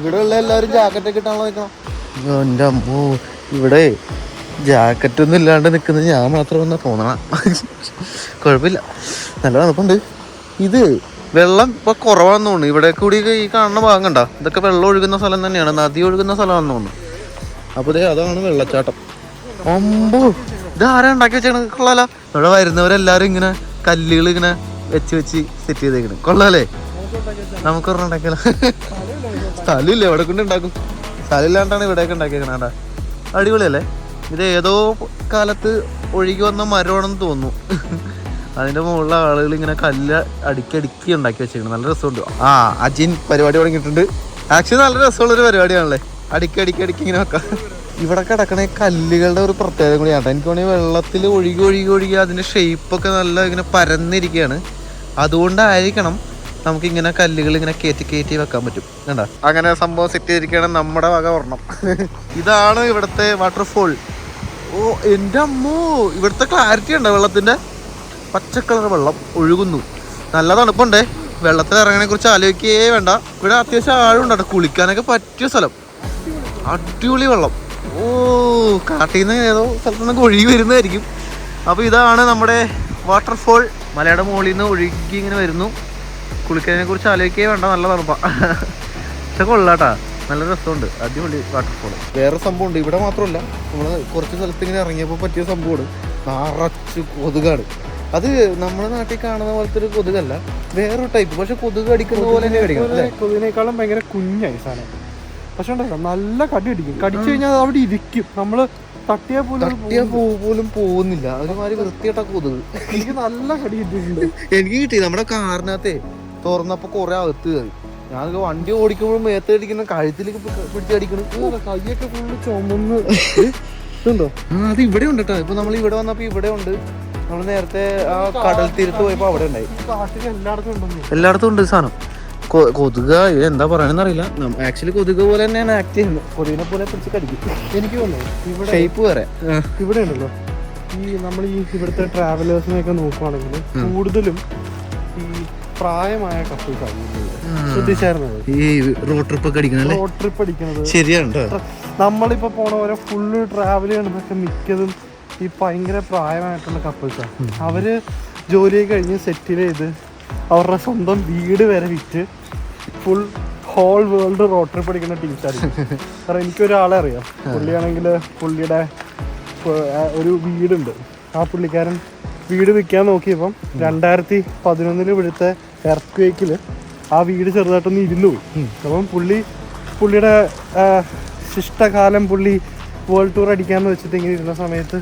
ഇവിടെ ഉള്ള എല്ലാവരും ജാക്കറ്റ് ഒക്കെ ഇട്ടാണല്ലോ നിൽക്കണം. എൻ്റെ അമ്മോ, ഇവിടെ ജാക്കറ്റ് ഒന്നും ഇല്ലാണ്ട് നിൽക്കുന്നത് ഞാൻ മാത്രമെന്നാ തോന്നണം. കുഴപ്പമില്ല, നല്ല തണുപ്പുണ്ട്. ഇത് വെള്ളം ഇപ്പൊ കുറവാന്ന് തോന്നുന്നു. ഇവിടെ കൂടി ഈ കാണുന്ന ഭാഗം കണ്ട, ഇതൊക്കെ വെള്ളം ഒഴുകുന്ന സ്ഥലം തന്നെയാണ്, നദി ഒഴുകുന്ന സ്ഥലമാണെന്ന് തോന്നുന്നു. അപ്പൊ അതാണ് വെള്ളച്ചാട്ടം. അമ്പോ, ഇത് ആരാ ഉണ്ടാക്കി വെച്ചാണ്. കൊള്ളാല. ഇവിടെ വരുന്നവരെല്ലാരും ഇങ്ങനെ കല്ലുകൾ ഇങ്ങനെ വെച്ച് സെറ്റ് ചെയ്തേക്കണ്. കൊള്ളാലേ, നമുക്കൊരെണ്ണം ഉണ്ടാക്കിയാലോ. സ്ഥലമില്ല, ഇവിടെ കൊണ്ട് ഉണ്ടാക്കും. സ്ഥലമില്ലാണ്ടാണ് ഇവിടെയൊക്കെ ഉണ്ടാക്കിയേക്കണ. അടിപൊളിയല്ലേ. ഇത് ഏതോ കാലത്ത് ഒഴുകി വന്ന മരമാണെന്ന് തോന്നുന്നു. അതിന്റെ മുകളിലെ ആളുകൾ ഇങ്ങനെ കല്ല് അടുക്കി ഉണ്ടാക്കി വെച്ചേക്കണം. നല്ല രസമുണ്ട്. അജിൻ പരിപാടി തുടങ്ങിയിട്ടുണ്ട്. ആക്ച്വലി നല്ല രസമുള്ളൊരു പരിപാടിയാണല്ലേ. അടുക്കി ഇങ്ങനെ വെക്കാം. ഇവിടെ കിടക്കണ കല്ലുകളുടെ ഒരു പ്രത്യേകത കൂടിയാണ്. എനിക്ക് വേണമെങ്കിൽ വെള്ളത്തിൽ ഒഴുകി അതിന്റെ ഷേപ്പൊക്കെ നല്ല ഇങ്ങനെ പരന്നിരിക്കുകയാണ്. അതുകൊണ്ടായിരിക്കണം നമുക്കിങ്ങനെ കല്ലുകൾ ഇങ്ങനെ കയറ്റി വെക്കാൻ പറ്റും. കണ്ടാ, അങ്ങനെ സംഭവം സെറ്റ് ചെയ്തിരിക്കുകയാണ്. നമ്മുടെ വക ഒരെണ്ണം. ഇതാണ് ഇവിടുത്തെ വാട്ടർഫോൾ. ഓ എൻ്റെ അമ്മോ, ഇവിടുത്തെ ക്ലാരിറ്റി ഉണ്ടോ വെള്ളത്തിന്റെ. പച്ചക്കളർ വെള്ളം ഒഴുകുന്നു. നല്ല തണുപ്പുണ്ടേ. വെള്ളത്തിൽ ഇറങ്ങണെ കുറിച്ച് ആലോചിക്കുകയേ വേണ്ട. ഇവിടെ അത്യാവശ്യം ആഴമുണ്ടോ, കുളിക്കാനൊക്കെ പറ്റിയ സ്ഥലം. അടിപൊളി വെള്ളം. ഓ, കാട്ടിൽ നിന്ന് ഏതോ സ്ഥലത്ത് നിന്നൊക്കെ ഒഴുകി വരുന്നതായിരിക്കും. അപ്പോൾ ഇതാണ് നമ്മുടെ വാട്ടർഫോൾ. മലയുടെ മുകളിൽ നിന്ന് ഒഴുകി ഇങ്ങനെ വരുന്നു. കുളിക്കുന്നതിനെ കുറിച്ച് ആലോചിക്കുകയേ വേണ്ട. നല്ല തണുപ്പാ. പക്ഷെ കൊള്ളാട്ടാ, നല്ല രസമുണ്ട്. അടിപൊളി വാട്ടർഫോൾ. വേറെ സംഭവം ഉണ്ട് ഇവിടെ മാത്രമല്ല, നമ്മൾ കുറച്ച് സ്ഥലത്ത് ഇങ്ങനെ ഇറങ്ങിയപ്പോൾ പറ്റിയ സംഭവമാണ്. നിറച്ച് കൊതുകാണ്. അത് നമ്മുടെ നാട്ടിൽ കാണുന്ന പോലത്തെ ഒരു കൊതുകല്ല, വേറൊരു ടൈപ്പ്. പക്ഷെ കൊതുക് അടിക്കുന്ന പോലെ തന്നെ കടിക്കണം. കൊതുകിനേക്കാളും ഭയങ്കര കുഞ്ഞായി സാധനം. പക്ഷെ ഉണ്ടല്ലോ, നല്ല കടി അടിക്കും. കടിച്ചു കഴിഞ്ഞാൽ അത് അവിടെ ഇരിക്കും. നമ്മള് തട്ടിയാ പോലും പോകുന്നില്ല. ഒരുമാതിരി വൃത്തിയായിട്ട കൊതുക്. എനിക്ക് നല്ല കടി കിട്ടിയിട്ടുണ്ട്. എനിക്ക് കിട്ടി. നമ്മുടെ കാറിനകത്തെ തുറന്നപ്പോ കുറെ അകത്ത് കയറി. ഞാൻ വണ്ടി ഓടിക്കുമ്പോഴും മേത്തടിക്കുന്ന കഴുത്തിലേക്ക് പിടിച്ചടിക്കണം. കൈയൊക്കെ ഫുള്ള് ചുമന്ന് ഇതുണ്ടോ. അത് ഇവിടെ ഉണ്ട് കേട്ടോ. ഇപ്പൊ നമ്മൾ ഇവിടെ വന്നപ്പോ ഇവിടെ ഉണ്ട്. നമ്മൾ നേരത്തെ ആ കടൽ തീരത്ത് പോയപ്പോ അവിടെ ഉണ്ടായി. എല്ലായിടത്തും ഉണ്ട് സാധനം. കൊതുക എന്താ പറയണെന്ന് അറിയില്ല. ആക്ച്വലി കൊതുക് പോലെ തന്നെയാണ് ആക്ട് ചെയ്യുന്നത്. കൊതുകിനെ പോലെ പിടിച്ച് കടിക്കും. എനിക്ക് തോന്നുന്നു ഇവിടെ ഷേപ്പ് വരെ ഇവിടെ ഉണ്ടല്ലോ. നമ്മൾ ഇവിടുത്തെ ട്രാവലേഴ്സിനെയൊക്കെ നോക്കുവാണെങ്കിൽ കൂടുതലും ഈ പ്രായമായ കപ്പിൾസാണ് ശ്രദ്ധിച്ചായിരുന്നത് ഈ റോഡ് ട്രിപ്പ് ഒക്കെ അടിക്കുന്നത്. റോഡ് ട്രിപ്പ് അടിക്കുന്നത് ശരിയാണ്. നമ്മളിപ്പോ പോണ പോലെ ഫുള്ള് ട്രാവൽ ചെയ്യണതൊക്കെ മിക്കതും ഈ ഭയങ്കര പ്രായമായിട്ടുള്ള കപ്പിൾസാണ്. അവര് ജോലിയൊക്കെ കഴിഞ്ഞ് സെറ്റിൽ ചെയ്ത് അവരുടെ സ്വന്തം വീട് വരെ വിറ്റ് full whole world road trip അടിക്കുന്ന ടീംസായിരിക്കും. കാരണം എനിക്കൊരാളെ അറിയാം. പുള്ളിയാണെങ്കിൽ പുള്ളിയുടെ ഒരു വീടുണ്ട്. ആ പുള്ളിക്കാരൻ വീട് വിൽക്കാൻ നോക്കിയപ്പം 2011 ഇവിടുത്തെ എർത്ത്ക്വേക്കിൽ ആ വീട് ചെറുതായിട്ടൊന്ന് ഇരുന്നു പോയി. അപ്പം പുള്ളിയുടെ ശിഷ്ടകാലം പുള്ളി വേൾഡ് ടൂർ അടിക്കാമെന്ന് വെച്ചിട്ട് ഇങ്ങനെ ഇരുന്ന സമയത്ത്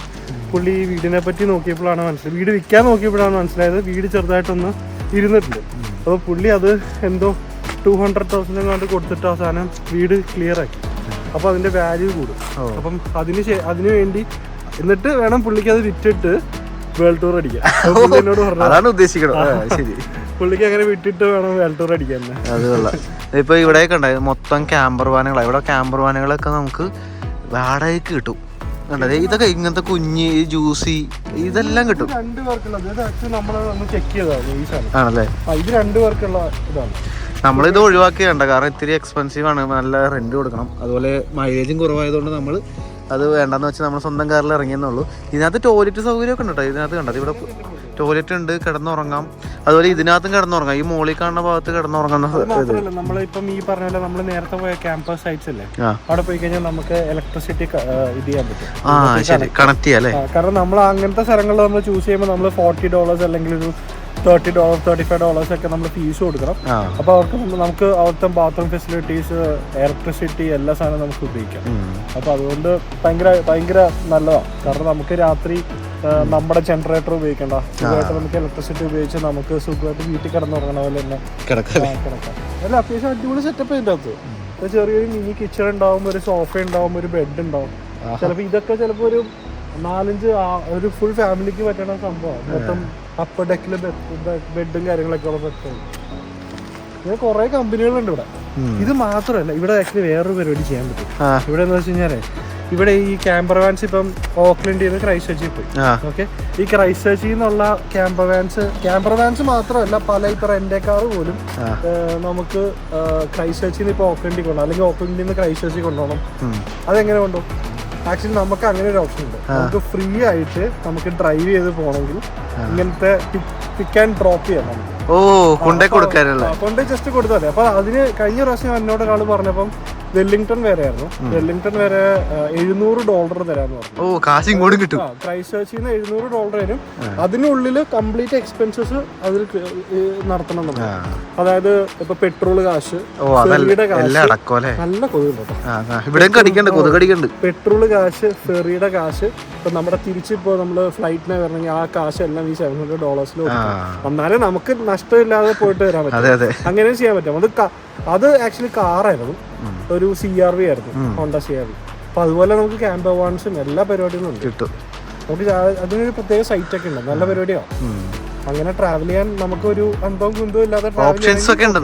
പുള്ളി ഈ വീടിനെ പറ്റി നോക്കിയപ്പോഴാണ് മനസ്സിലായത്. വീട് വിൽക്കാൻ നോക്കിയപ്പോഴാണ് മനസ്സിലായത് വീട് ചെറുതായിട്ടൊന്ന് ഇരുന്നിട്ടുണ്ട്. അപ്പോൾ പുള്ളി അത് എന്തോ 200,000 എങ്ങാണ്ട് കൊടുത്തിട്ട് അവസാനം വീട് ക്ലിയർ ആക്കി. അപ്പോൾ അതിൻ്റെ വാല്യൂ കൂടും. അപ്പം അതിന് വേണ്ടി എന്നിട്ട് വേണം പുള്ളിക്ക് അത് വിറ്റിട്ട് വേൾഡ് ടൂർ അടിക്കാൻ. എന്നോട് അതാണ് ഉദ്ദേശിക്കുന്നത്. ശരി, പുള്ളിക്ക് അങ്ങനെ വിട്ടിട്ട് വേണം വേൾഡ് ടൂർ അടിക്കാൻ. അത് കൊള്ളാം. ഇപ്പൊ ഇവിടെയൊക്കെ ഉണ്ടായത് മൊത്തം ക്യാമ്പർ വാനുകളാണ്. ഇവിടെ ക്യാമ്പർ വാനുകളൊക്കെ നമുക്ക് വാടകയ്ക്ക് കിട്ടും. ഇതൊക്കെ ഇങ്ങനത്തെ കുഞ്ഞ് ജ്യൂസി ഇതെല്ലാം കിട്ടും. 2 പേർക്കുള്ളത് നമ്മളൊന്ന് ചെക്ക് ചെയ്തതാണ് ഈ സാധനം ആണല്ലേ. ഇത് 2 പേർക്കുള്ള ഇതാണ്. നമ്മളിത് ഒഴിവാക്കിയുണ്ട്, കാരണം ഇത്തിരി എക്സ്പെൻസീവ് ആണ്. നല്ല റെന്റ് കൊടുക്കണം. അതുപോലെ മൈലേജും കുറവായതുകൊണ്ട് നമ്മൾ അത് വേണ്ടെന്ന് വെച്ചാൽ നമ്മൾ സ്വന്തം കാറിൽ ഇറങ്ങിയെന്നുള്ളൂ. ഇതിനകത്ത് ടോയ്ലറ്റ് സൗകര്യമൊക്കെ ഉണ്ട് കേട്ടോ. ഇതിനകത്ത് കണ്ടത് ഇവിടെ ടോയ്ലറ്റ് ഉണ്ട്, കിടന്നുറങ്ങാം. അതുപോലെ ഇതിനകത്തും കിടന്നുറങ്ങാം. ഈ മോളിൽ കാണുന്ന ഭാഗത്ത് കിടന്നുറങ്ങുന്ന നമ്മളിപ്പം ഈ പറഞ്ഞ പോലെ നമ്മൾ നേരത്തെ പോയ ക്യാമ്പസ് സൈറ്റ്സ് അല്ലേ, അവിടെ പോയി കഴിഞ്ഞാൽ നമുക്ക് ഇലക്ട്രിസിറ്റി ഇത് ചെയ്യാൻ പറ്റും. കണക്ട് ചെയ്യാം അല്ലേ. കാരണം നമ്മൾ അങ്ങനത്തെ സ്ഥലങ്ങളിൽ നമ്മൾ ചൂസ് ചെയ്യുമ്പോൾ നമ്മൾ $40 അല്ലെങ്കിൽ ഒരു $30, $35 ഒക്കെ നമ്മൾ ഫീസ് കൊടുക്കണം. അപ്പോൾ നമുക്ക് അവിടുത്തെ ബാത്റൂം ഫെസിലിറ്റീസ്, ഇലക്ട്രിസിറ്റി എല്ലാ സാധനവും നമുക്ക് ഉപയോഗിക്കാം. അപ്പോൾ അതുകൊണ്ട് ഭയങ്കര നല്ലതാണ്. കാരണം നമുക്ക് രാത്രി നമ്മുടെ ജനറേറ്റർ ഉപയോഗിക്കണ്ട, സുഖമായിട്ട് നമുക്ക് ഇലക്ട്രിസിറ്റി ഉപയോഗിച്ച് നമുക്ക് സുഖമായിട്ട് വീട്ടിൽ കിടന്നുറങ്ങണ പോലെ തന്നെ കിടക്കാം. അല്ല, അത്യാവശ്യം അടിപൊളി സെറ്റപ്പ് ഇതിൻ്റെ അകത്ത്. ചെറിയൊരു മിനി കിച്ചൺ ഉണ്ടാവും, ഒരു സോഫ ഉണ്ടാവും, ഒരു ബെഡ് ഉണ്ടാവും. ചിലപ്പോൾ ഇതൊക്കെ ചിലപ്പോൾ ഒരു 4-5 ഒരു ഫുൾ ഫാമിലിക്ക് പറ്റണ സംഭവമാണ്. മൊത്തം അപ്പർ ഡെക്കില് ബെഡും കാര്യങ്ങളൊക്കെ ഉള്ള പറ്റും. ഇങ്ങനെ കുറെ കമ്പനികളുണ്ട് ഇവിടെ. ഇത് മാത്രമല്ല, ഇവിടെ ആക്ച്വലി വേറൊരു പരിപാടി ചെയ്യാൻ പറ്റും. ഇവിടെ എന്താ വെച്ച് കഴിഞ്ഞാല്, ഇവിടെ ഈ ക്യാമ്പർ വാൻസ് ഇപ്പം ഓക്ലൻഡിൽ നിന്ന് ക്രൈസ്റ്റ് ചർച്ചിൽ പോയി. ഓക്കെ, ഈ ക്രൈസ്റ്റ് ചർച്ചിൽ നിന്നുള്ള ക്യാമ്പർ വാൻസ് മാത്രമല്ല, പല ഇപ്പൊ റെന്റ് കാർ പോലും നമുക്ക് ക്രൈസ്റ്റ് ചർച്ചിൽ നിന്ന് ഇപ്പൊ ഓക്ലൻഡിൽ കൊണ്ടുപോകണം, അല്ലെങ്കിൽ ഓക്ലൻഡിൽ നിന്ന് ക്രൈസ്റ്റ് ചർച്ചിൽ കൊണ്ടുപോകണം. അതെങ്ങനെ കൊണ്ടുപോകും? ആക്ച്വലി നമുക്ക് അങ്ങനെ ഒരു ഓപ്ഷൻ ഉണ്ട്. നമുക്ക് ഫ്രീ ആയിട്ട് നമുക്ക് ഡ്രൈവ് ചെയ്ത് പോകണമെങ്കിൽ ഇങ്ങനത്തെ പിക്ക് ആൻഡ് ഡ്രോപ്പ് ചെയ്യാം നമുക്ക്. കൊണ്ടേ ജസ്റ്റ് കൊടുത്താൽ മതി. അപ്പൊ അതിന് കഴിഞ്ഞ പ്രാവശ്യം എന്നോട് ഒരാൾ പറഞ്ഞപ്പം വെല്ലിംഗ്ടൺ വരെ ആയിരുന്നു. വെല്ലിംഗ്ടൺ വരെ $700 തരാന്ന് പറഞ്ഞു. ക്രൈസ്റ്റ് ചർച്ചിൽ നിന്ന് $700 വരും. അതിനുള്ളിൽ കംപ്ലീറ്റ് എക്സ്പെൻസസ് അതിൽ നടത്തണമെന്ന്. അതായത് ഇപ്പൊ പെട്രോൾ കാശ്, ഫെറിയുടെ കാശ്, നല്ല കൊതുകുണ്ട്. പെട്രോൾ കാശ്, ഫെറിയുടെ കാശ്, ഇപ്പൊ നമ്മുടെ തിരിച്ചിപ്പോ നമ്മള് ഫ്ലൈറ്റിനെ വരണമെങ്കിൽ ആ കാശ് എല്ലാം ഈ $700 വന്നാലേ നമുക്ക് നഷ്ടമില്ലാതെ പോയിട്ട് വരാൻ പറ്റും. അങ്ങനെ ചെയ്യാൻ പറ്റും. അത് ആക്ച്വലി കാറായിരുന്നു, ഒരു CRV ആയിരുന്നു, ഹോണ്ട CRV. അപ്പൊ അതുപോലെ നമുക്ക് ക്യാമ്പർ വാൻസും എല്ലാ പരിപാടികളും കിട്ടും. നമുക്ക് അതിനൊരു പ്രത്യേക സൈറ്റ് ഒക്കെ ഉണ്ട്, നല്ല പരിപാടിയാണ്. അങ്ങനെ ട്രാവൽ ചെയ്യാൻ നമുക്ക് ഒരു അന്തവും കുന്തവും ഇല്ലാതെ ഓപ്ഷൻസ് ഒക്കെ ഉണ്ട്.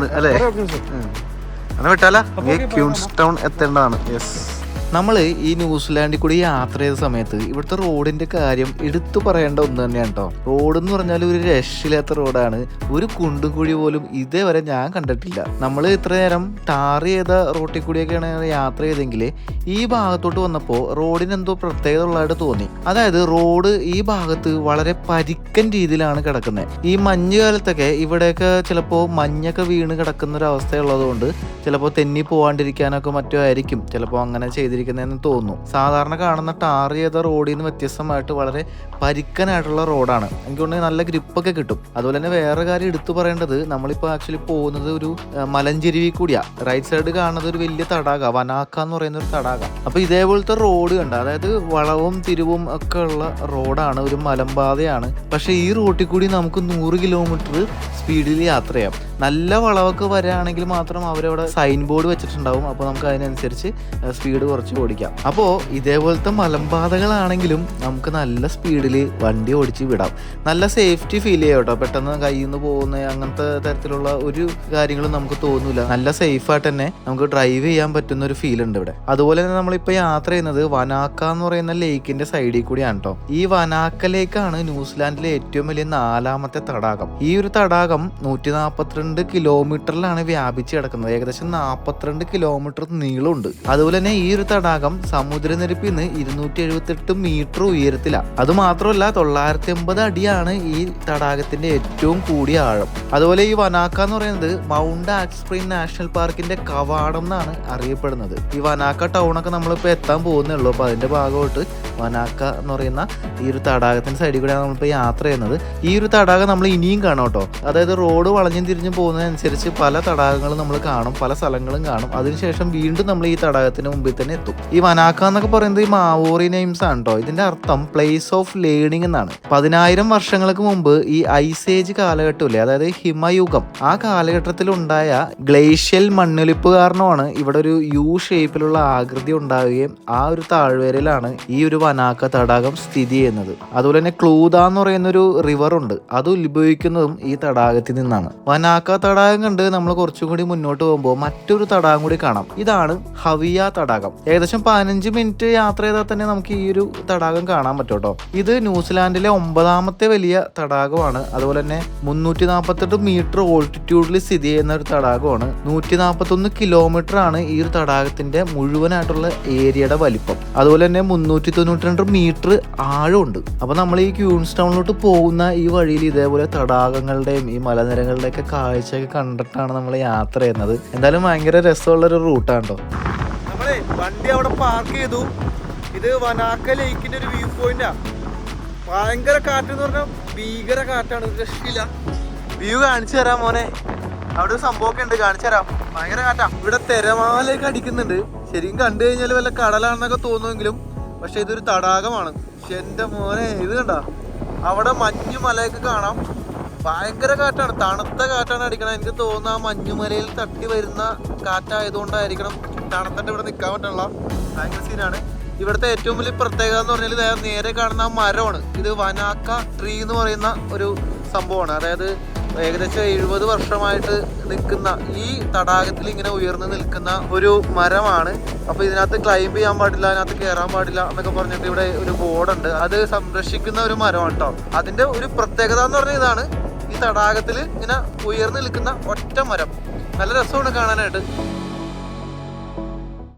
നമ്മൾ ഈ ന്യൂസിലാൻഡിൽ കൂടി യാത്ര ചെയ്ത സമയത്ത് ഇവിടുത്തെ റോഡിന്റെ കാര്യം എടുത്തു പറയേണ്ട ഒന്ന് തന്നെയാണ് കേട്ടോ. റോഡ് എന്ന് പറഞ്ഞാൽ ഒരു രക്ഷയില്ലാത്ത റോഡാണ്. ഒരു കുണ്ടും കുഴി പോലും ഇതേവരെ ഞാൻ കണ്ടിട്ടില്ല. നമ്മൾ ഇത്ര നേരം ടാർ ചെയ്ത റോട്ടിൽ കൂടിയൊക്കെയാണ് യാത്ര ചെയ്തെങ്കിൽ ഈ ഭാഗത്തോട്ട് വന്നപ്പോൾ റോഡിന് എന്തോ പ്രത്യേകത ഉള്ളതായിട്ട് തോന്നി. അതായത് റോഡ് ഈ ഭാഗത്ത് വളരെ പരിക്കൻ രീതിയിലാണ് കിടക്കുന്നത്. ഈ മഞ്ഞുകാലത്തൊക്കെ ഇവിടെയൊക്കെ ചിലപ്പോൾ മഞ്ഞൊക്കെ വീണ് കിടക്കുന്ന ഒരു അവസ്ഥയുള്ളതുകൊണ്ട് ചിലപ്പോൾ തെന്നി പോവാണ്ടിരിക്കാനൊക്കെ മറ്റോ ആയിരിക്കും ചിലപ്പോൾ അങ്ങനെ ചെയ്തിരിക്കുന്നതെന്ന് തോന്നുന്നു. സാധാരണ കാണുന്ന ടാർ ചെയ്ത റോഡിൽ നിന്ന് വ്യത്യസ്തമായിട്ട് വളരെ പരിക്കനായിട്ടുള്ള റോഡാണ്. എനിക്ക് തോന്നുന്നത് നല്ല ഗ്രിപ്പൊക്കെ കിട്ടും. അതുപോലെ തന്നെ വേറെ കാര്യം എടുത്തു പറയേണ്ടത്, നമ്മളിപ്പോൾ ആക്ച്വലി പോകുന്നത് ഒരു മലഞ്ചെരുവിൽ കൂടിയാ. റൈറ്റ് സൈഡ് കാണുന്നത് ഒരു വലിയ തടാക, വനാക്ക എന്ന് പറയുന്ന ഒരു തടാക. അപ്പൊ ഇതേപോലത്തെ റോഡ് കണ്ട, അതായത് വളവും തിരിവും ഒക്കെ ഉള്ള റോഡാണ്, ഒരു മലമ്പാതയാണ്. പക്ഷെ ഈ റോട്ടിൽ കൂടി നമുക്ക് 100 കിലോമീറ്റർ സ്പീഡിൽ യാത്ര ചെയ്യാം. നല്ല വളവൊക്കെ വരികയാണെങ്കിൽ മാത്രം അവരവിടെ സൈൻ ബോർഡ് വെച്ചിട്ടുണ്ടാവും. അപ്പോൾ നമുക്ക് അതിനനുസരിച്ച് സ്പീഡ് കുറച്ച് ഓടിക്കാം. അപ്പോൾ ഇതേപോലത്തെ മലമ്പാതകളാണെങ്കിലും നമുക്ക് നല്ല സ്പീഡിൽ വണ്ടി ഓടിച്ച് വിടാം. നല്ല സേഫ്റ്റി ഫീൽ ചെയ്യാം കേട്ടോ. പെട്ടെന്ന് കയ്യിൽ നിന്ന് പോകുന്ന അങ്ങനത്തെ തരത്തിലുള്ള ഒരു കാര്യങ്ങളും നമുക്ക് തോന്നൂല. നല്ല സേഫായിട്ട് തന്നെ നമുക്ക് ഡ്രൈവ് ചെയ്യാൻ പറ്റുന്ന ഒരു ഫീൽ ഉണ്ട് ഇവിടെ. അതുപോലെ തന്നെ നമ്മളിപ്പോൾ യാത്ര ചെയ്യുന്നത് വനാക്ക എന്ന് പറയുന്ന ലേക്കിന്റെ സൈഡിൽ കൂടിയാണ് കേട്ടോ. ഈ വനാക്ക ലേക്കാണ് ന്യൂസിലാൻഡിലെ ഏറ്റവും വലിയ 4ാമത്തെ തടാകം. ഈ ഒരു തടാകം 142 കിലോമീറ്ററിലാണ് വ്യാപിച്ച് കിടക്കുന്നത്. ഏകദേശം 42 കിലോമീറ്റർ നീളമുണ്ട്. അതുപോലെ തന്നെ ഈ ഒരു തടാകം സമുദ്രനിരപ്പിൽ നിന്ന് 278 മീറ്റർ ഉയരത്തിലാണ്. അതുമാത്രമല്ല 950 അടിയാണ് ഈ തടാകത്തിന്റെ ഏറ്റവും കൂടിയ ആഴം. അതുപോലെ ഈ വനാക്ക എന്ന് പറയുന്നത് മൗണ്ട് ആക്സ്പ്രിംഗ് നാഷണൽ പാർക്കിന്റെ കവാടം എന്നാണ് അറിയപ്പെടുന്നത്. ഈ വനാക്ക ടൗണൊക്കെ നമ്മളിപ്പോൾ എത്താൻ പോകുന്നേ ഉള്ളൂ. അപ്പോൾ അതിന്റെ ഭാഗമായിട്ട് വനാക്ക എന്ന് പറയുന്ന ഈ ഒരു തടാകത്തിന്റെ സൈഡിൽ കൂടെയാണ് നമ്മളിപ്പോൾ യാത്ര ചെയ്യുന്നത്. ഈ ഒരു തടാകം നമ്മൾ ഇനിയും കാണാം കേട്ടോ. അതായത് റോഡ് വളഞ്ഞും തിരിഞ്ഞും പോകുന്നതിനനുസരിച്ച് പല തടാകങ്ങളും നമ്മൾ കാണും, പല സ്ഥലങ്ങളും കാണും. അതിനുശേഷം വീണ്ടും നമ്മൾ ഈ തടാകത്തിന് മുമ്പിൽ തന്നെ എത്തും. ഈ വനാക്ക എന്നൊക്കെ പറയുന്നത് ഈ മാവോറി നെയിംസ് ആണ് കേട്ടോ. ഇതിന്റെ അർത്ഥം പ്ലേസ് ഓഫ് ലേണിംഗ് എന്നാണ്. 10,000 വർഷങ്ങൾക്ക് മുമ്പ് ഈ ഐസ് ഏജ് കാലഘട്ടമില്ലേ, അതായത് ഹിമയുഗം, ആ കാലഘട്ടത്തിൽ ഉണ്ടായ ഗ്ലേഷ്യൽ മണ്ണൊലിപ്പ് കാരണമാണ് ഇവിടെ ഒരു യു ഷേപ്പിലുള്ള ആകൃതി ഉണ്ടാവുകയും ആ ഒരു താഴ്വരയിലാണ് ഈ ഒരു വനാക്ക തടാകം സ്ഥിതി ചെയ്യുന്നത്. അതുപോലെ തന്നെ ക്ലൂദ എന്ന് പറയുന്ന ഒരു റിവർ ഉണ്ട്, അത് ഉത്ഭവിക്കുന്നതും ഈ തടാകത്തിൽ നിന്നാണ്. വനാക്ക തടാകം കണ്ട് നമ്മൾ കുറച്ചും കൂടി മുന്നോട്ട് പോകുമ്പോൾ മറ്റൊരു തടാകം കൂടി കാണാം. ഇതാണ് ഹവിയ തടാകം. ഏകദേശം 15 മിനിറ്റ് യാത്ര ചെയ്താൽ തന്നെ നമുക്ക് ഈ ഒരു തടാകം കാണാൻ പറ്റും കേട്ടോ. ഇത് ന്യൂസിലാൻഡിലെ 9ാമത്തെ വലിയ തടാകമാണ്. അതുപോലെ തന്നെ 348 മീറ്റർ ഓൾട്ടിറ്റ്യൂഡിൽ സ്ഥിതി ചെയ്യുന്ന ഒരു തടാകമാണ്. 141 കിലോമീറ്റർ ആണ് ഈ ഒരു തടാകത്തിന്റെ മുഴുവനായിട്ടുള്ള ഏരിയയുടെ വലിപ്പം. അതുപോലെ തന്നെ 392 മീറ്റർ ആഴമുണ്ട്. അപ്പൊ നമ്മൾ ഈ ക്യൂൻസ് ടൗണിലോട്ട് പോകുന്ന ഈ വഴിയിൽ ഇതേപോലെ തടാകങ്ങളുടെയും ഈ മലനിരകളുടെ ഒക്കെ കാഴ്ചയൊക്കെ കണ്ടിട്ടാണ് നമ്മൾ യാത്ര ചെയ്യുന്നത്. എന്തായാലും ഭയങ്കര രസമുള്ളൊരു റൂട്ടാണ് കേട്ടോ. നമ്മളെ വണ്ടി അവിടെ പാർക്ക് ചെയ്തു. ഇത് വനാക്ക ലേക്കിന്റെ ഒരു വ്യൂ പോയിന്റാ. ഭയങ്കര കാറ്റ് എന്ന് പറഞ്ഞാൽ ഭീകര കാറ്റാണ്, രക്ഷയില്ല. വ്യൂ കാണിച്ചു തരാം മോനെ. അവിടെ ഒരു സംഭവമൊക്കെ ഉണ്ട്, കാണിച്ചു തരാം. ഭയങ്കര കാറ്റാ. ഇവിടെ തിരമാലയൊക്കെ അടിക്കുന്നുണ്ട്. ശരിക്കും കണ്ടു കഴിഞ്ഞാൽ വല്ല കടലാണെന്നൊക്കെ തോന്നുമെങ്കിലും പക്ഷെ ഇതൊരു തടാകമാണ്. പക്ഷെ എന്റെ മോനെ ഇത് കണ്ട, അവിടെ മഞ്ഞുമലയൊക്കെ കാണാം. ഭയങ്കര കാറ്റാണ്, തണുത്ത കാറ്റാണ് അടിക്കണം. എനിക്ക് തോന്നുന്നു ആ മഞ്ഞുമലയിൽ തട്ടി വരുന്ന കാറ്റായതുകൊണ്ടായിരിക്കണം തണുത്തിട്ട് ഇവിടെ നിൽക്കാൻ പറ്റുള്ള. ഭയങ്കര സീനാണ്. ഇവിടുത്തെ ഏറ്റവും വലിയ പ്രത്യേകത എന്ന് പറഞ്ഞാൽ നേരെ കാണുന്ന ആ മരമാണ്. ഇത് വനാക്ക ട്രീ എന്ന് പറയുന്ന ഒരു സംഭവമാണ്. അതായത് ഏകദേശം 70 വർഷമായിട്ട് നിൽക്കുന്ന ഈ തടാകത്തിൽ ഇങ്ങനെ ഉയർന്നു നിൽക്കുന്ന ഒരു മരമാണ്. അപ്പോൾ ഇതിനകത്ത് ക്ലൈംബ് ചെയ്യാൻ പാടില്ല, അതിനകത്ത് കയറാൻ പാടില്ല എന്നൊക്കെ പറഞ്ഞിട്ട് ഇവിടെ ഒരു ബോർഡുണ്ട്. അത് സംരക്ഷിക്കുന്ന ഒരു മരമാണ് കേട്ടോ. അതിന്റെ ഒരു പ്രത്യേകത എന്ന് പറഞ്ഞാൽ ഇതാണ്, ഈ തടാകത്തിൽ ഇങ്ങനെ ഉയർന്നു നിൽക്കുന്ന ഒറ്റ മരം. നല്ല രസമാണ് കാണാനായിട്ട്.